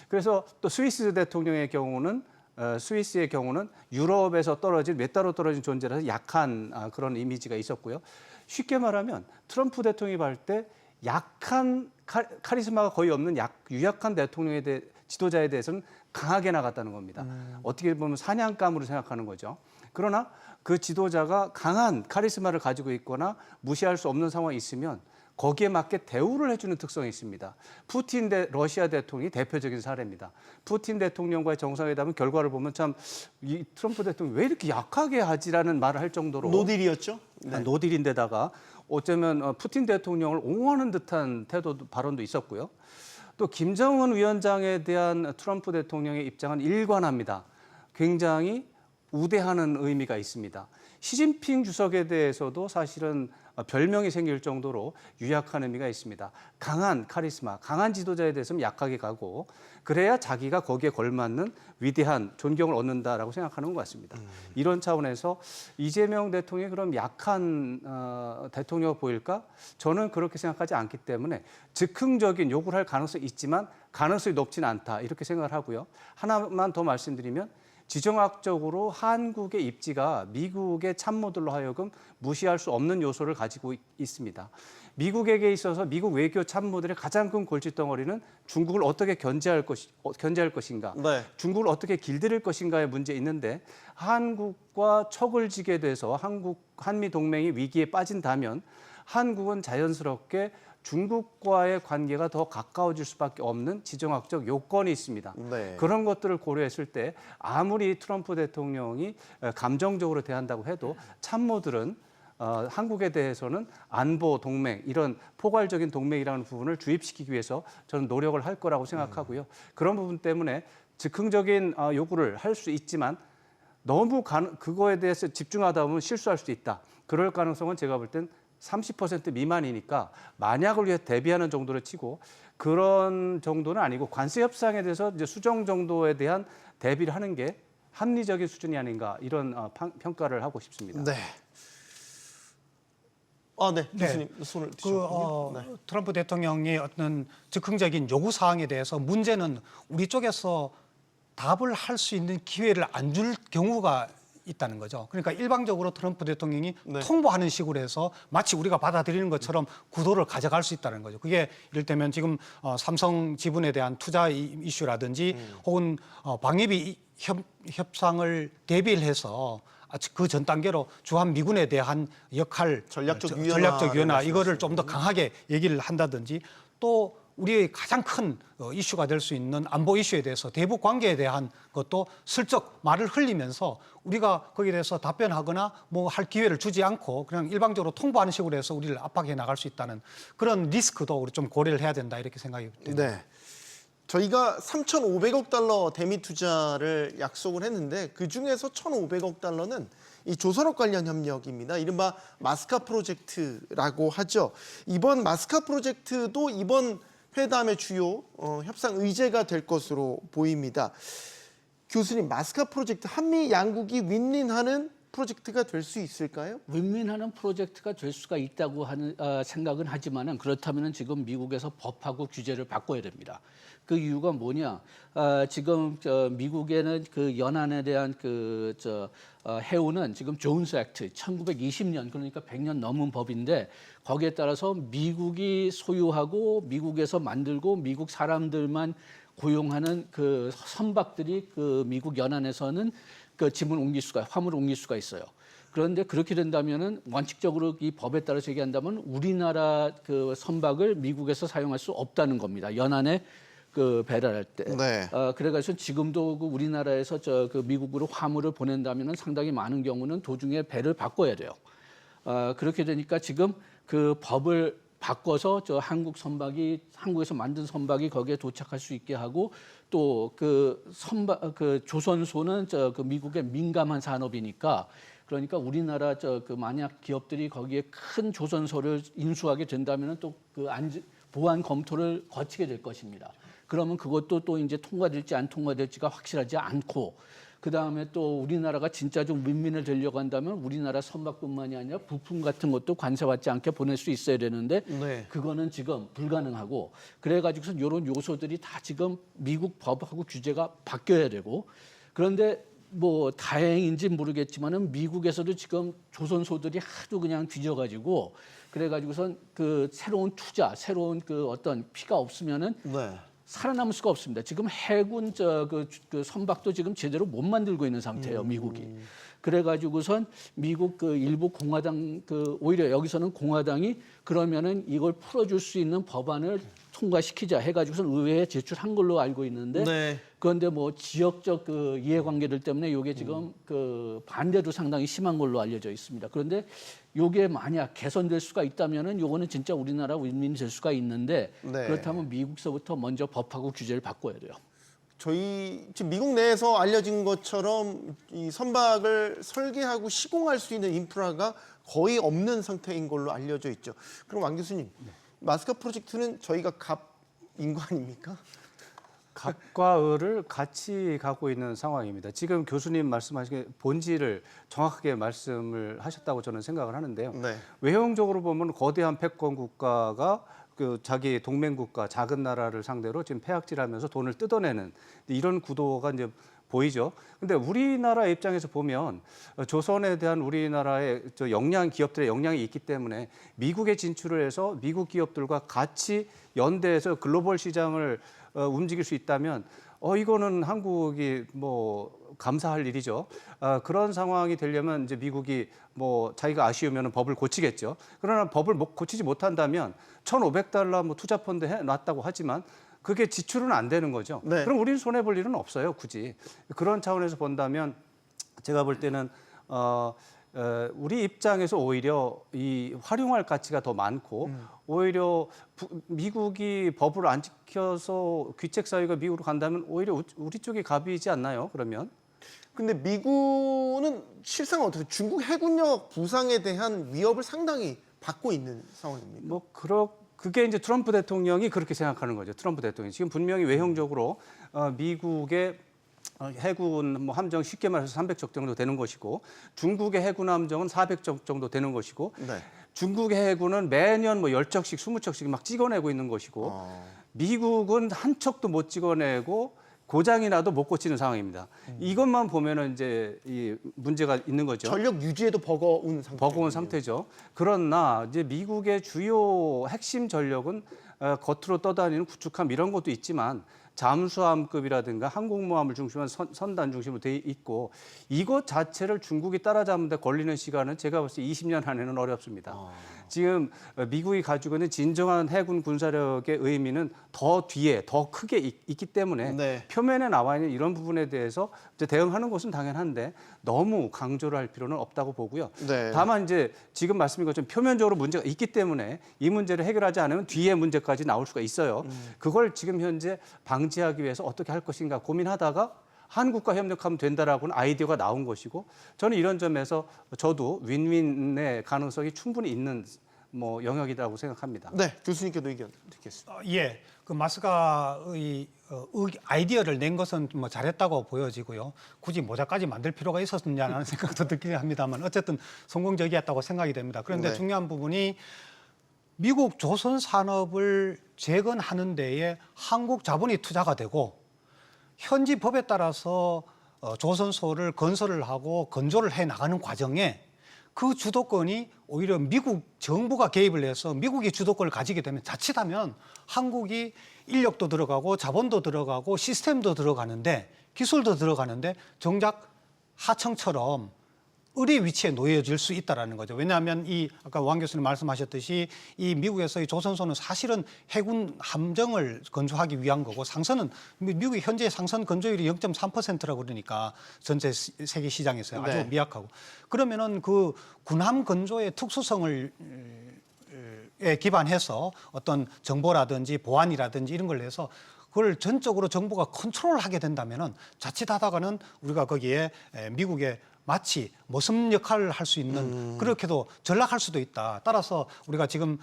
그래서 또 스위스 대통령의 경우는 스위스의 경우는 유럽에서 몇 달로 떨어진 존재라서 약한 그런 이미지가 있었고요. 쉽게 말하면 트럼프 대통령이 볼 때 약한 카리스마가 거의 없는 유약한 지도자에 대해서는 강하게 나갔다는 겁니다. 어떻게 보면 사냥감으로 생각하는 거죠. 그러나 그 지도자가 강한 카리스마를 가지고 있거나 무시할 수 없는 상황이 있으면 거기에 맞게 대우를 해주는 특성이 있습니다. 푸틴 러시아 대통령이 대표적인 사례입니다. 푸틴 대통령과의 정상회담은 결과를 보면 참 이 트럼프 대통령이 왜 이렇게 약하게 하지라는 말을 할 정도로 노딜이었죠? 네. 노딜인데다가 어쩌면 푸틴 대통령을 옹호하는 듯한 발언도 있었고요. 또 김정은 위원장에 대한 트럼프 대통령의 입장은 일관합니다. 굉장히 우대하는 의미가 있습니다. 시진핑 주석에 대해서도 사실은 별명이 생길 정도로 유약한 의미가 있습니다. 강한 카리스마, 강한 지도자에 대해서는 약하게 가고 그래야 자기가 거기에 걸맞는 위대한 존경을 얻는다라고 생각하는 것 같습니다. 이런 차원에서 이재명 대통령이 그럼 약한 대통령으로 보일까? 저는 그렇게 생각하지 않기 때문에 즉흥적인 요구를 할 가능성이 있지만 가능성이 높지는 않다 이렇게 생각을 하고요. 하나만 더 말씀드리면 지정학적으로 한국의 입지가 미국의 참모들로 하여금 무시할 수 없는 요소를 가지고 있습니다. 미국에게 있어서 미국 외교 참모들의 가장 큰 골칫덩어리는 중국을 어떻게 견제할 것인가, 네. 중국을 어떻게 길들일 것인가의 문제 있는데 한국과 척을 지게 돼서 한미 동맹이 위기에 빠진다면 한국은 자연스럽게 중국과의 관계가 더 가까워질 수밖에 없는 지정학적 요건이 있습니다. 네. 그런 것들을 고려했을 때 아무리 트럼프 대통령이 감정적으로 대한다고 해도 참모들은 한국에 대해서는 안보 동맹 이런 포괄적인 동맹이라는 부분을 주입시키기 위해서 저는 노력을 할 거라고 생각하고요. 그런 부분 때문에 즉흥적인 요구를 할 수 있지만 너무 그거에 대해서 집중하다 보면 실수할 수도 있다. 그럴 가능성은 제가 볼 땐 30% 미만이니까 만약을 위해 대비하는 정도로 치고 그런 정도는 아니고 관세 협상에 대해서 이제 수정 정도에 대한 대비를 하는 게 합리적인 수준이 아닌가 이런 평가를 하고 싶습니다. 네. 네, 교수님 손을 드셨군요. 트럼프 대통령이 어떤 즉흥적인 요구 사항에 대해서 문제는 우리 쪽에서 답을 할 수 있는 기회를 안 줄 경우가 있다는 거죠. 그러니까 일방적으로 트럼프 대통령이 통보하는 식으로 해서 마치 우리가 받아들이는 것처럼 구도를 가져갈 수 있다는 거죠. 그게 이를테면 지금 삼성 지분에 대한 투자 이슈라든지 혹은 방위비 협상을 대비를 해서 그 전 단계로 주한 미군에 대한 역할, 전략적 유연화 이거를 좀 더 강하게 얘기를 한다든지 또 우리의 가장 큰 이슈가 될 수 있는 안보 이슈에 대해서 대북 관계에 대한 것도 슬쩍 말을 흘리면서 우리가 거기에 대해서 답변하거나 뭐 할 기회를 주지 않고 그냥 일방적으로 통보하는 식으로 해서 우리를 압박해 나갈 수 있다는 그런 리스크도 우리 좀 고려를 해야 된다 이렇게 생각이 듭니다. 네. 저희가 3,500억 달러 대미 투자를 약속을 했는데 그중에서 1,500억 달러는 이 조선업 관련 협력입니다. 이른바 마스카 프로젝트라고 하죠. 이번 마스카 프로젝트도 이번 회담의 주요 협상 의제가 될 것으로 보입니다. 교수님, 마스카 프로젝트 한미 양국이 윈윈하는 프로젝트가 될 수 있을까요? 윈윈하는 프로젝트가 될 수가 있다고 하는 생각은 하지만은 그렇다면은 지금 미국에서 법하고 규제를 바꿔야 됩니다. 그 이유가 뭐냐? 지금 미국에는 그 연안에 대한 해오는 지금 존스 액트 1920년 그러니까 100년 넘은 법인데 거기에 따라서 미국이 소유하고 미국에서 만들고 미국 사람들만 고용하는 그 선박들이 그 미국 연안에서는 그 짐을 옮길 수가, 화물을 옮길 수가 있어요. 그런데 그렇게 된다면은 원칙적으로 이 법에 따라서 얘기한다면 우리나라 그 선박을 미국에서 사용할 수 없다는 겁니다. 연안에 그 배달할 때. 네. 그래가지고 지금도 그 우리나라에서 그 미국으로 화물을 보낸다면은 상당히 많은 경우는 도중에 배를 바꿔야 돼요. 그렇게 되니까 지금 그 법을 바꿔서 한국 선박이 한국에서 만든 선박이 거기에 도착할 수 있게 하고 또 그 선박 그 조선소는 그 미국의 민감한 산업이니까 그러니까 우리나라 그 만약 기업들이 거기에 큰 조선소를 인수하게 된다면은 또 그 보안 검토를 거치게 될 것입니다. 그러면 그것도 또 이제 통과될지 안 통과될지가 확실하지 않고 그 다음에 또 우리나라가 진짜 좀 윈윈을 되려고 한다면 우리나라 선박뿐만이 아니라 부품 같은 것도 관세받지 않게 보낼 수 있어야 되는데 네. 그거는 지금 불가능하고 그래가지고서 이런 요소들이 다 지금 미국 법하고 규제가 바뀌어야 되고 그런데 뭐 다행인지 모르겠지만은 미국에서도 지금 조선소들이 하도 그냥 뒤져가지고 그래가지고선 그 새로운 투자, 새로운 그 어떤 피가 없으면은 네. 살아남을 수가 없습니다. 지금 해군 그 선박도 지금 제대로 못 만들고 있는 상태예요, 미국이. 그래가지고선 미국 그 일부 공화당 그 오히려 여기서는 공화당이 그러면은 이걸 풀어줄 수 있는 법안을 통과시키자 해가지고선 의회에 제출한 걸로 알고 있는데 네. 그런데 뭐 지역적 그 이해관계들 때문에 이게 지금 그 반대도 상당히 심한 걸로 알려져 있습니다. 그런데 이게 만약 개선될 수가 있다면은 요거는 진짜 우리나라 윈윈이 될 수가 있는데 네. 그렇다면 미국서부터 먼저 법하고 규제를 바꿔야 돼요. 저희 지금 미국 내에서 알려진 것처럼 이 선박을 설계하고 시공할 수 있는 인프라가 거의 없는 상태인 걸로 알려져 있죠. 그럼 왕 교수님, 마스카 프로젝트는 저희가 갑인 거 아닙니까? 갑과 을을 같이 갖고 있는 상황입니다. 지금 교수님 말씀하신 본질을 정확하게 말씀을 하셨다고 저는 생각을 하는데요. 네. 외형적으로 보면 거대한 패권 국가가 그 자기 동맹 국가 작은 나라를 상대로 지금 폐악질하면서 돈을 뜯어내는 이런 구도가 이제 보이죠. 근데 우리나라 입장에서 보면 조선에 대한 우리나라의 역량 기업들의 역량이 있기 때문에 미국에 진출을 해서 미국 기업들과 같이 연대해서 글로벌 시장을 움직일 수 있다면 이거는 한국이 뭐 감사할 일이죠. 그런 상황이 되려면 이제 미국이 뭐 자기가 아쉬우면 법을 고치겠죠. 그러나 법을 고치지 못한다면 1,500달러 뭐 투자 펀드 해놨다고 하지만 그게 지출은 안 되는 거죠. 네. 그럼 우리는 손해 볼 일은 없어요, 굳이. 그런 차원에서 본다면 제가 볼 때는 우리 입장에서 오히려 이 활용할 가치가 더 많고 오히려 미국이 법을 안 지켜서 귀책 사유가 미국으로 간다면 오히려 우리 쪽이 갑이지 않나요? 그러면? 근데 미국은 실상 어떻게 중국 해군력 부상에 대한 위협을 상당히 받고 있는 상황입니다. 뭐 그게 이제 트럼프 대통령이 그렇게 생각하는 거죠. 트럼프 대통령이 지금 분명히 외형적으로 미국의 해군 뭐 함정 쉽게 말해서 300척 정도 되는 것이고 중국의 해군 함정은 400척 정도 되는 것이고 네. 중국의 해군은 매년 뭐 10척씩 20척씩 막 찍어내고 있는 것이고 미국은 한 척도 못 찍어내고 고장이 나도 못 고치는 상황입니다. 이것만 보면은 이제 이 문제가 있는 거죠. 전력 유지에도 버거운 상태. 버거운 상태죠. 그러나 이제 미국의 주요 핵심 전력은 겉으로 떠다니는 구축함 이런 것도 있지만 잠수함급이라든가 항공모함을 중심으로 선단 중심으로 돼 있고 이것 자체를 중국이 따라잡는 데 걸리는 시간은 제가 봤을 때 20년 안에는 어렵습니다. 지금 미국이 가지고 있는 진정한 해군 군사력의 의미는 더 뒤에 더 크게 있기 때문에 네. 표면에 나와 있는 이런 부분에 대해서 이제 대응하는 것은 당연한데 너무 강조를 할 필요는 없다고 보고요. 네. 다만 이제 지금 말씀인 것처럼 표면적으로 문제가 있기 때문에 이 문제를 해결하지 않으면 뒤에 문제까지 나올 수가 있어요. 그걸 지금 현재 방지하기 위해서 어떻게 할 것인가 고민하다가 한국과 협력하면 된다라고는 아이디어가 나온 것이고 저는 이런 점에서 저도 윈윈의 가능성이 충분히 있는 뭐 영역이라고 생각합니다. 네, 교수님께도 의견 듣겠습니다. 예, 그 마스가의 아이디어를 낸 것은 뭐 잘했다고 보여지고요. 굳이 모자까지 만들 필요가 있었느냐는 생각도 들긴 합니다만 어쨌든 성공적이었다고 생각이 됩니다. 그런데 네. 중요한 부분이 미국 조선 산업을 재건하는 데에 한국 자본이 투자가 되고 현지 법에 따라서 조선소를 건설을 하고 건조를 해 나가는 과정에 그 주도권이 오히려 미국 정부가 개입을 해서 미국이 주도권을 가지게 되면 자칫하면 한국이 인력도 들어가고 자본도 들어가고 시스템도 들어가는데 기술도 들어가는데 정작 하청처럼 의리 위치에 놓여질 수 있다라는 거죠. 왜냐하면 이 아까 왕 교수님 말씀하셨듯이 이 미국에서의 조선소는 사실은 해군 함정을 건조하기 위한 거고 상선은 미국의 현재 상선 건조율이 0.3%라고 그러니까 전체 세계 시장에서 아주 네. 미약하고 그러면은 그 군함 건조의 특수성을 에 기반해서 어떤 정보라든지 보안이라든지 이런 걸 해서 그걸 전적으로 정부가 컨트롤하게 된다면은 자칫하다가는 우리가 거기에 미국의 마치 모섬 역할을 할 수 있는 그렇게도 전락할 수도 있다. 따라서 우리가 지금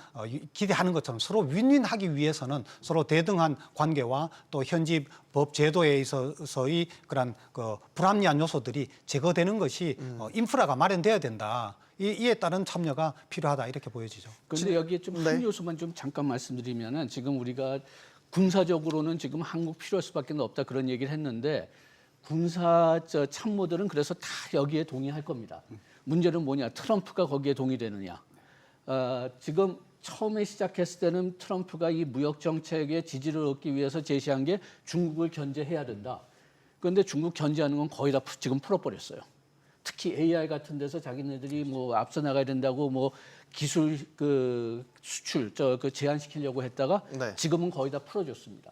기대하는 것처럼 서로 윈윈하기 위해서는 서로 대등한 관계와 또 현지 법 제도에 있어서의 그런 그 불합리한 요소들이 제거되는 것이 인프라가 마련돼야 된다. 이에 따른 참여가 필요하다 이렇게 보여지죠. 그런데 여기에 좀 한 네. 요소만 좀 잠깐 말씀드리면은 지금 우리가 군사적으로는 지금 한국 필요할 수밖에 없다 그런 얘기를 했는데 군사 참모들은 그래서 다 여기에 동의할 겁니다. 문제는 뭐냐? 트럼프가 거기에 동의되느냐? 지금 처음에 시작했을 때는 트럼프가 이 무역 정책의 지지를 얻기 위해서 제시한 게 중국을 견제해야 된다. 그런데 중국 견제하는 건 거의 다 지금 풀어버렸어요. 특히 AI 같은 데서 자기네들이 뭐 앞서 나가야 된다고 뭐 기술 그 수출 그 제한시키려고 했다가 네. 지금은 거의 다 풀어줬습니다.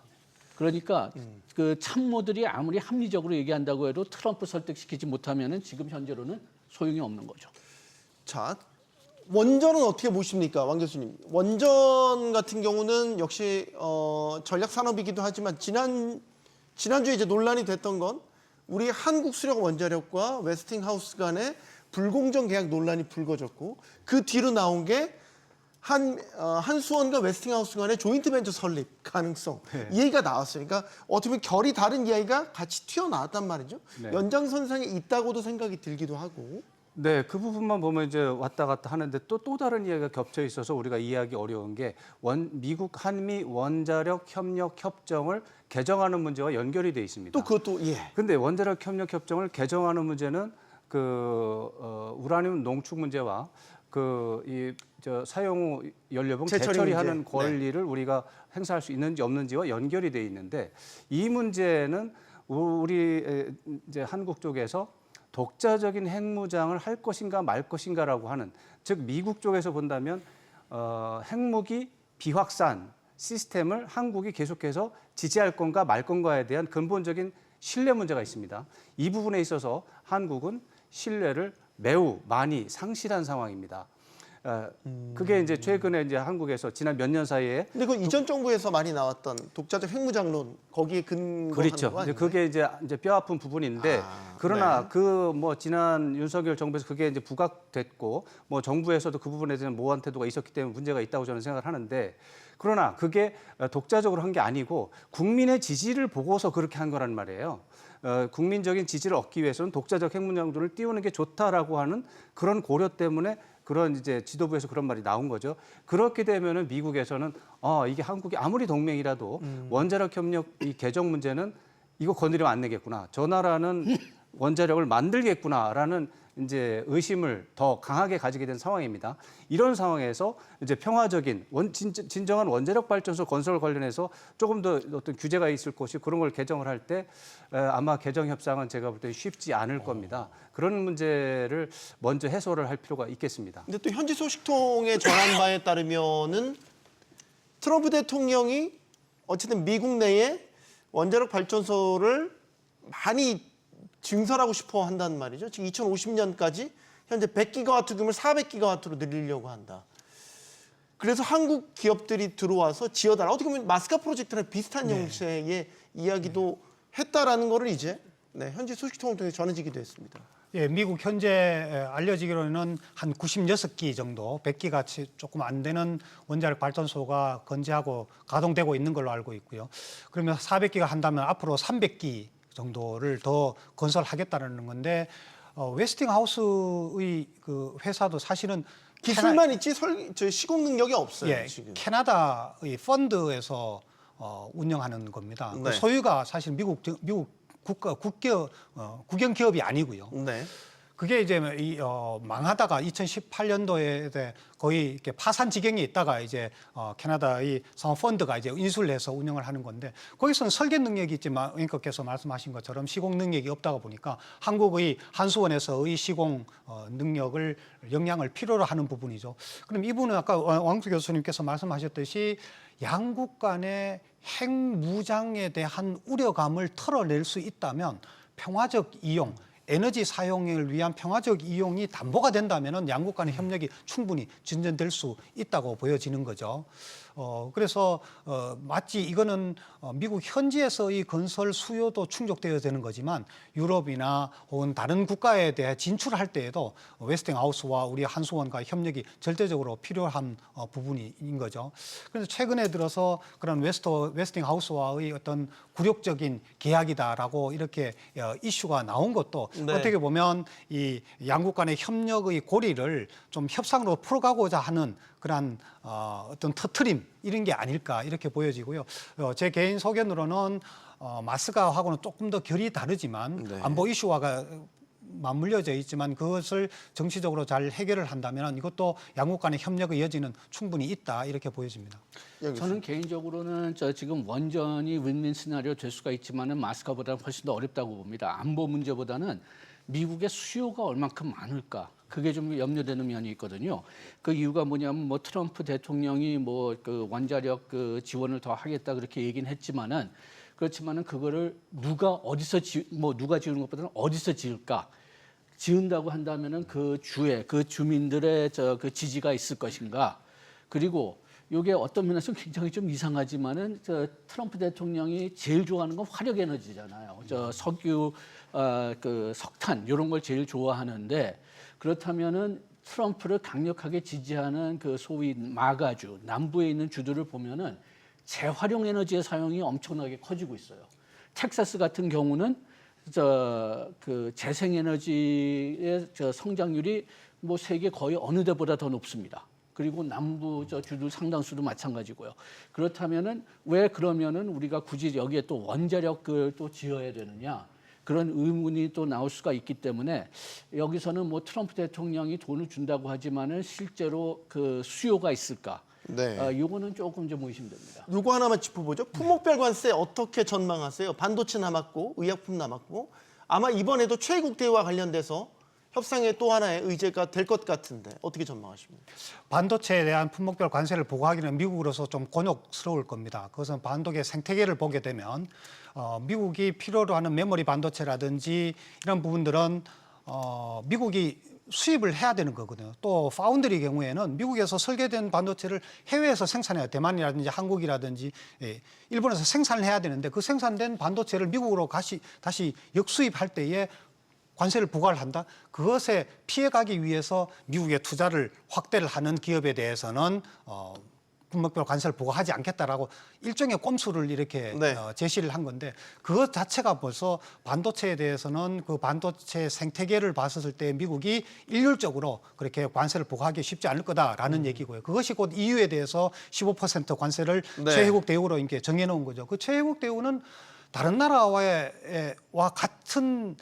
그러니까 그 참모들이 아무리 합리적으로 얘기한다고 해도 트럼프 설득시키지 못하면은 지금 현재로는 소용이 없는 거죠. 자, 원전은 어떻게 보십니까, 왕 교수님? 원전 같은 경우는 역시 전략 산업이기도 하지만 지난주에 이제 논란이 됐던 건 우리 한국 수력 원자력과 웨스팅하우스 간의 불공정 계약 논란이 불거졌고 그 뒤로 나온 게 한수원과 웨스팅하우스 간의 조인트 벤처 설립 가능성 이 얘기가 나왔어요. 그러니까 어떻게 보면 결이 다른 이야기가 같이 튀어나왔단 말이죠. 네. 연장선상에 있다고도 생각이 들기도 하고. 네, 그 부분만 보면 이제 왔다 갔다 하는데 또 다른 이야기가 겹쳐 있어서 우리가 이해하기 어려운 게 미국 한미 원자력 협력 협정을 개정하는 문제와 연결이 돼 있습니다. 또 그것도 예. 근데 원자력 협력 협정을 개정하는 문제는 우라늄 농축 문제와 사용 후 연료봉 재처리 재처리하는 문제. 권리를 우리가 행사할 수 있는지 없는지와 연결이 돼 있는데 이 문제는 우리 이제 한국 쪽에서 독자적인 핵무장을 할 것인가 말 것인가라고 하는 즉 미국 쪽에서 본다면 핵무기 비확산 시스템을 한국이 계속해서 지지할 건가 말 건가에 대한 근본적인 신뢰 문제가 있습니다. 이 부분에 있어서 한국은 신뢰를 매우 많이 상실한 상황입니다. 그게 이제 최근에 이제 한국에서 지난 몇 년 사이에 근데 그 이전 정부에서 많이 나왔던 독자적 핵무장론 거기에 근거하는 그렇죠. 거 이제 아닌가요? 그게 이제 뼈 아픈 부분인데 그러나 그 뭐 지난 윤석열 정부에서 그게 이제 부각됐고 뭐 정부에서도 그 부분에 대한 모호한 태도가 있었기 때문에 문제가 있다고 저는 생각을 하는데 그러나 그게 독자적으로 한 게 아니고 국민의 지지를 보고서 그렇게 한 거란 말이에요. 국민적인 지지를 얻기 위해서는 독자적 핵무장론을 띄우는 게 좋다라고 하는 그런 고려 때문에 그런 이제 지도부에서 그런 말이 나온 거죠. 그렇게 되면은 미국에서는 이게 한국이 아무리 동맹이라도 원자력 협력 이 개정 문제는 이거 건드리면 안 되겠구나. 저 나라는 원자력을 만들겠구나라는 이제 의심을 더 강하게 가지게 된 상황입니다. 이런 상황에서 이제 평화적인 진정한 원자력 발전소 건설 관련해서 조금 더 어떤 규제가 있을 것이 그런 걸 개정을 할 때 아마 개정 협상은 제가 볼 때 쉽지 않을 겁니다. 그런 문제를 먼저 해소를 할 필요가 있겠습니다. 근데 또 현지 소식통에 전한 바에 따르면은 트럼프 대통령이 어쨌든 미국 내에 원자력 발전소를 많이 증설하고 싶어 한다는 말이죠. 지금 2050년까지 현재 100기가와트 규모를 400기가와트로 늘리려고 한다. 그래서 한국 기업들이 들어와서 지어달라. 어떻게 보면 마스카 프로젝트랑 비슷한 형태의 이야기도 했다라는 거를 이제 현지 소식통을 통해 전해지기도 했습니다. 예, 미국 현재 알려지기로는 한 96기 정도, 100기가 조금 안 되는 원자력 발전소가 건재하고 가동되고 있는 걸로 알고 있고요. 그러면 400기가 한다면 앞으로 300기 정도를 더 건설하겠다는 건데 웨스팅하우스의 그 회사도 사실은 기술만 있지 시공 능력이 없어요. 예, 지금. 캐나다의 펀드에서 운영하는 겁니다. 네. 그 소유가 사실 미국 국영 기업이 아니고요. 네. 그게 이제 망하다가 2018년도에 거의 이렇게 파산 지경에 있다가 이제 캐나다의 펀드가 이제 인수를 해서 운영을 하는 건데 거기서는 설계 능력이 있지만 앵커께서 말씀하신 것처럼 시공 능력이 없다가 보니까 한국의 한수원에서의 시공 능력을 역량을 필요로 하는 부분이죠. 그럼 이분은 아까 왕수 교수님께서 말씀하셨듯이 양국 간의 핵무장에 대한 우려감을 털어낼 수 있다면 평화적 이용, 에너지 사용을 위한 평화적 이용이 담보가 된다면 양국 간의 협력이 충분히 진전될 수 있다고 보여지는 거죠. 그래서 마치 이거는 미국 현지에서의 건설 수요도 충족되어야 되는 거지만 유럽이나 혹은 다른 국가에 대해 진출할 때에도 웨스팅하우스와 우리 한수원과 협력이 절대적으로 필요한 부분인 거죠. 그래서 최근에 들어서 그런 웨스팅하우스와의 어떤 굴욕적인 계약이다라고 이렇게 이슈가 나온 것도 어떻게 보면 이 양국 간의 협력의 고리를 좀 협상으로 풀어가고자 하는 그런 어떤 터트림 이런 게 아닐까 이렇게 보여지고요. 제 개인 소견으로는 마스카하고는 조금 더 결이 다르지만 안보 이슈와가 맞물려져 있지만 그것을 정치적으로 잘 해결을 한다면 이것도 양국 간의 협력의 여지는 충분히 있다 이렇게 보여집니다. 저는 개인적으로는 지금 원전이 윈윈 시나리오 될 수가 있지만은 마스카보다는 훨씬 더 어렵다고 봅니다. 안보 문제보다는 미국의 수요가 얼만큼 많을까. 그게 좀 염려되는 면이 있거든요. 그 이유가 뭐냐면 뭐 트럼프 대통령이 뭐 그 원자력 그 지원을 더 하겠다 그렇게 얘기는 했지만은 그렇지만은 그거를 누가 어디서 누가 지우는 것보다는 어디서 지을까? 지은다고 한다면은 그 주에 그 주민들의 그 지지가 있을 것인가? 그리고 이게 어떤 면에서 굉장히 좀 이상하지만은 트럼프 대통령이 제일 좋아하는 건 화력 에너지잖아요. 석유, 그 석탄 이런 걸 제일 좋아하는데 그렇다면은 트럼프를 강력하게 지지하는 그 소위 마가주 남부에 있는 주들을 보면은 재활용 에너지의 사용이 엄청나게 커지고 있어요. 텍사스 같은 경우는 그 재생에너지의 성장률이 뭐 세계 거의 어느 데보다 더 높습니다. 그리고 남부 주들 상당수도 마찬가지고요. 그렇다면은 왜 그러면은 우리가 굳이 여기에 또 원자력을 또 지어야 되느냐? 그런 의문이 또 나올 수가 있기 때문에 여기서는 뭐 트럼프 대통령이 돈을 준다고 하지만은 실제로 그 수요가 있을까? 요거는 조금 좀 의심됩니다. 요거 하나만 짚어보죠. 품목별 관세 어떻게 전망하세요? 반도체 남았고 의약품 남았고 아마 이번에도 최혜국 대우와 관련돼서 협상의 또 하나의 의제가 될 것 같은데 어떻게 전망하십니까? 반도체에 대한 품목별 관세를 보고하기는 미국으로서 좀 곤욕스러울 겁니다. 그것은 반도체 생태계를 보게 되면 미국이 필요로 하는 메모리 반도체라든지 이런 부분들은 미국이 수입을 해야 되는 거거든요. 또 파운드리 경우에는 미국에서 설계된 반도체를 해외에서 생산해야 대만이라든지 한국이라든지 일본에서 생산을 해야 되는데 그 생산된 반도체를 미국으로 다시 역수입할 때에 관세를 부과를 한다. 그것에 피해가기 위해서 미국의 투자를 확대를 하는 기업에 대해서는 품목별 관세를 부과하지 않겠다라고 일종의 꼼수를 이렇게 제시를 한 건데 그것 자체가 벌써 반도체에 대해서는 그 반도체 생태계를 봤을 때 미국이 일률적으로 그렇게 관세를 부과하기 쉽지 않을 거다라는 얘기고요. 그것이 곧 EU에 대해서 15% 관세를 최혜국 대우로 이렇게 정해놓은 거죠. 그 최혜국 대우는 다른 나라와 같은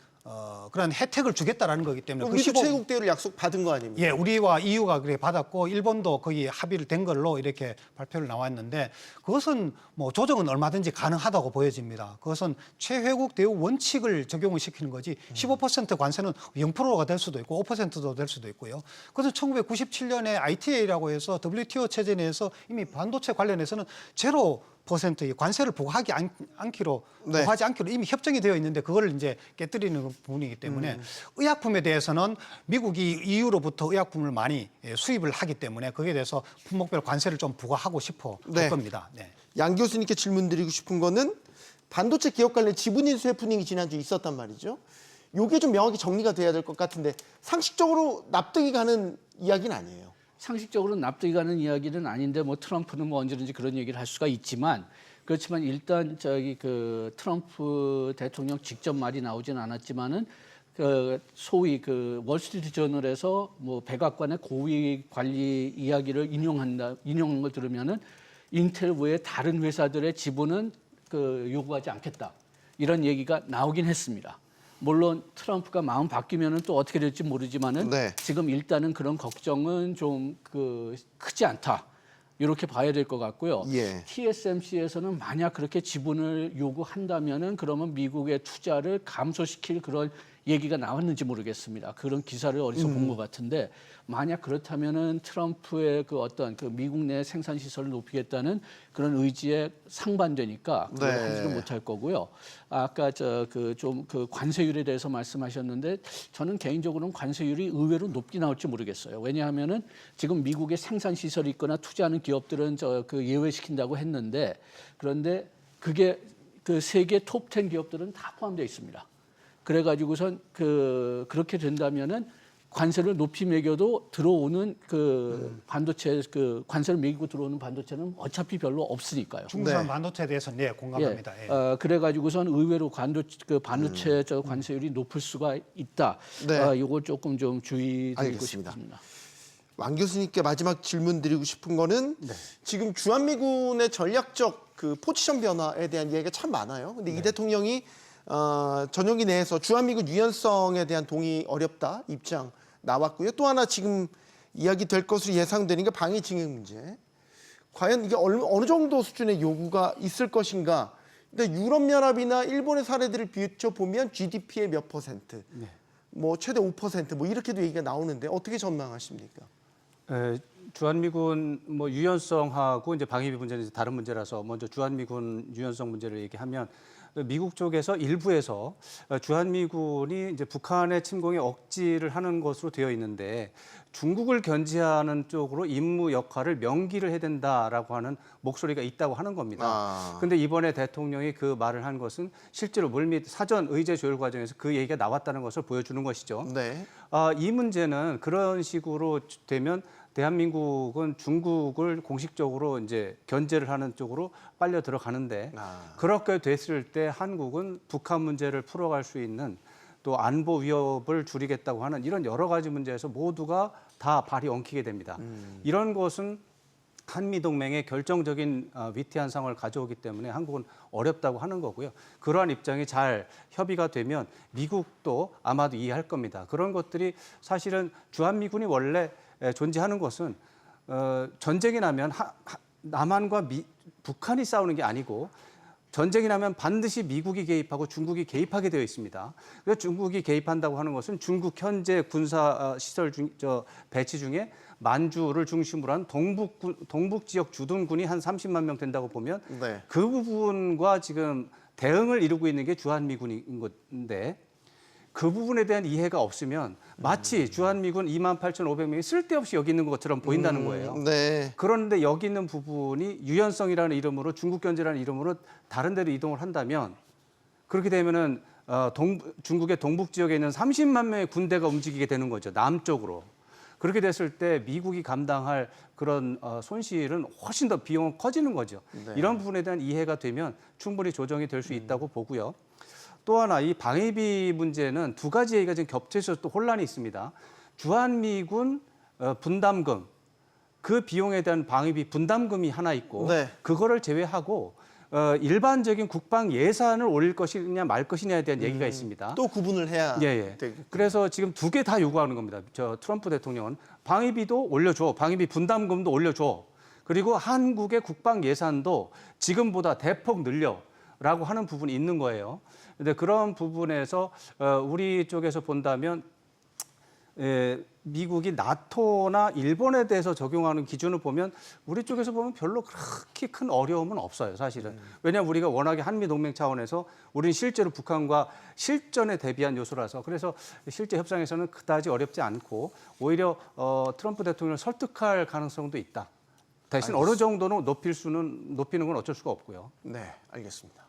그런 혜택을 주겠다라는 거기 때문에 우리도 최국 대우를 약속 받은 거 아닙니까? 예, 우리와 EU가 그래 받았고 일본도 거기 합의를 된 걸로 이렇게 발표를 나왔는데 그것은 뭐 조정은 얼마든지 가능하다고 보여집니다. 그것은 최회국 대우 원칙을 적용을 시키는 거지 15% 관세는 0%가 될 수도 있고 5%도 될 수도 있고요. 그것은 1997년에 ITA라고 해서 WTO 체제 내에서 이미 반도체 관련해서는 0%의 관세를 부과하지 않기로 이미 협정이 되어 있는데 그걸 이제 깨뜨리는 부분이기 때문에 의약품에 대해서는 미국이 EU로부터 의약품을 많이 수입을 하기 때문에 거기에 대해서 품목별 관세를 좀 부과하고 싶어 할 겁니다. 네. 양 교수님께 질문드리고 싶은 거는 반도체 기업 관련 지분 인수 해프닝이 지난주에 있었단 말이죠. 요게 좀 명확히 정리가 돼야 될 것 같은데 상식적으로 납득이 가는 이야기는 아니에요. 상식적으로 납득이 가는 이야기는 아닌데 뭐 트럼프는 뭐 언제든지 그런 얘기를 할 수가 있지만 그렇지만 일단 저기 그 트럼프 대통령 직접 말이 나오진 않았지만은 그 소위 그 월스트리트 저널에서 뭐 백악관의 고위 관리 이야기를 인용한 걸 들으면은 인텔 외에 다른 회사들의 지분은 그 요구하지 않겠다 이런 얘기가 나오긴 했습니다. 물론 트럼프가 마음 바뀌면은 또 어떻게 될지 모르지만은 지금 일단은 그런 걱정은 좀 그 크지 않다. 이렇게 봐야 될 것 같고요. TSMC에서는 만약 그렇게 지분을 요구한다면은 그러면 미국의 투자를 감소시킬 그런 얘기가 나왔는지 모르겠습니다. 그런 기사를 어디서 본 것 같은데 만약 그렇다면은 트럼프의 그 어떤 그 미국 내 생산 시설을 높이겠다는 그런 의지에 상반되니까 그걸 하지는 못할 거고요. 아까 저 그 좀 그 관세율에 대해서 말씀하셨는데 저는 개인적으로는 관세율이 의외로 높게 나올지 모르겠어요. 왜냐하면은 지금 미국에 생산 시설이 있거나 투자하는 기업들은 저 그 예외시킨다고 했는데 그런데 그게 그 세계 톱 10 기업들은 다 포함되어 있습니다. 그래가지고선 그렇게 된다면은 관세를 높이 매겨도 들어오는 그 반도체 그 관세를 매기고 들어오는 반도체는 어차피 별로 없으니까요. 중국산 반도체에 대해서는 공감합니다. 그래가지고선 의외로 반도체 저 관세율이 높을 수가 있다. 이걸 조금 좀 주의드리고 싶습니다. 왕 교수님께 마지막 질문 드리고 싶은 거는 지금 주한미군의 전략적 그 포지션 변화에 대한 이야기가 참 많아요. 근데 이 대통령이 전용기 내에서 주한미군 유연성에 대한 동의 어렵다 입장 나왔고요. 또 하나 지금 이야기될 것으로 예상되는 게 방위 증액 문제. 과연 이게 어느 정도 수준의 요구가 있을 것인가. 근데 유럽연합이나 일본의 사례들을 비춰보면 GDP의 몇 %, 뭐 최대 5% 뭐 이렇게도 얘기가 나오는데 어떻게 전망하십니까? 주한미군 뭐 유연성하고 이제 방위비 문제는 이제 다른 문제라서 먼저 주한미군 유연성 문제를 얘기하면 미국 쪽에서 일부에서 주한미군이 이제 북한의 침공에 억지를 하는 것으로 되어 있는데 중국을 견제하는 쪽으로 임무 역할을 명기를 해야 된다라고 하는 목소리가 있다고 하는 겁니다. 그런데 이번에 대통령이 그 말을 한 것은 실제로 물밑 사전 의제 조율 과정에서 그 얘기가 나왔다는 것을 보여주는 것이죠. 이 문제는 그런 식으로 되면 대한민국은 중국을 공식적으로 이제 견제를 하는 쪽으로 빨려 들어가는데 그렇게 됐을 때 한국은 북한 문제를 풀어갈 수 있는 또 안보 위협을 줄이겠다고 하는 이런 여러 가지 문제에서 모두가 다 발이 엉키게 됩니다. 이런 것은 한미동맹의 결정적인 위태한 상황을 가져오기 때문에 한국은 어렵다고 하는 거고요. 그러한 입장이 잘 협의가 되면 미국도 아마도 이해할 겁니다. 그런 것들이 사실은 주한미군이 원래 존재하는 것은 전쟁이 나면 남한과 북한이 싸우는 게 아니고 전쟁이 나면 반드시 미국이 개입하고 중국이 개입하게 되어 있습니다. 그래서 중국이 개입한다고 하는 것은 중국 현재 군사 시설 배치 중에 만주를 중심으로 한 동북 지역 주둔군이 한 30만 명 된다고 보면 그 부분과 지금 대응을 이루고 있는 게 주한미군인 건데 그 부분에 대한 이해가 없으면 마치 주한미군 28,500명이 쓸데없이 여기 있는 것처럼 보인다는 거예요. 그런데 여기 있는 부분이 유연성이라는 이름으로 중국 견제라는 이름으로 다른 데로 이동을 한다면 그렇게 되면은 중국의 동북 지역에 있는 30만 명의 군대가 움직이게 되는 거죠. 남쪽으로. 그렇게 됐을 때 미국이 감당할 그런 손실은 훨씬 더 비용은 커지는 거죠. 이런 부분에 대한 이해가 되면 충분히 조정이 될 수 있다고 보고요. 또 하나 이 방위비 문제는 두 가지 얘기가 지금 겹쳐서 또 혼란이 있습니다. 주한미군 분담금 그 비용에 대한 방위비 분담금이 하나 있고 그거를 제외하고 일반적인 국방 예산을 올릴 것이냐 말 것이냐에 대한 얘기가 있습니다. 또 구분을 해야 예. 되겠군요. 그래서 지금 두 개 다 요구하는 겁니다. 저 트럼프 대통령은 방위비도 올려줘, 방위비 분담금도 올려줘. 그리고 한국의 국방 예산도 지금보다 대폭 늘려라고 하는 부분이 있는 거예요. 근데 그런 부분에서 우리 쪽에서 본다면 미국이 나토나 일본에 대해서 적용하는 기준을 보면 우리 쪽에서 보면 별로 그렇게 큰 어려움은 없어요, 사실은. 왜냐하면 우리가 워낙에 한미동맹 차원에서 우리는 실제로 북한과 실전에 대비한 요소라서 그래서 실제 협상에서는 그다지 어렵지 않고 오히려 트럼프 대통령을 설득할 가능성도 있다. 대신 어느 정도는 높이는 건 어쩔 수가 없고요. 네, 알겠습니다.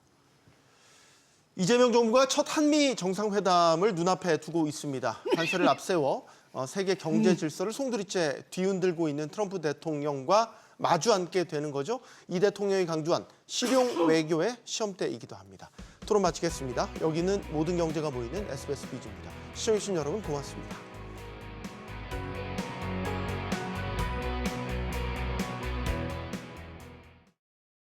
이재명 정부가 첫 한미 정상회담을 눈앞에 두고 있습니다. 관세를 앞세워 세계 경제 질서를 송두리째 뒤흔들고 있는 트럼프 대통령과 마주 앉게 되는 거죠. 이 대통령이 강조한 실용 외교의 시험대이기도 합니다. 토론 마치겠습니다. 여기는 모든 경제가 모이는 SBS 비즈입니다. 시청해주신 여러분 고맙습니다.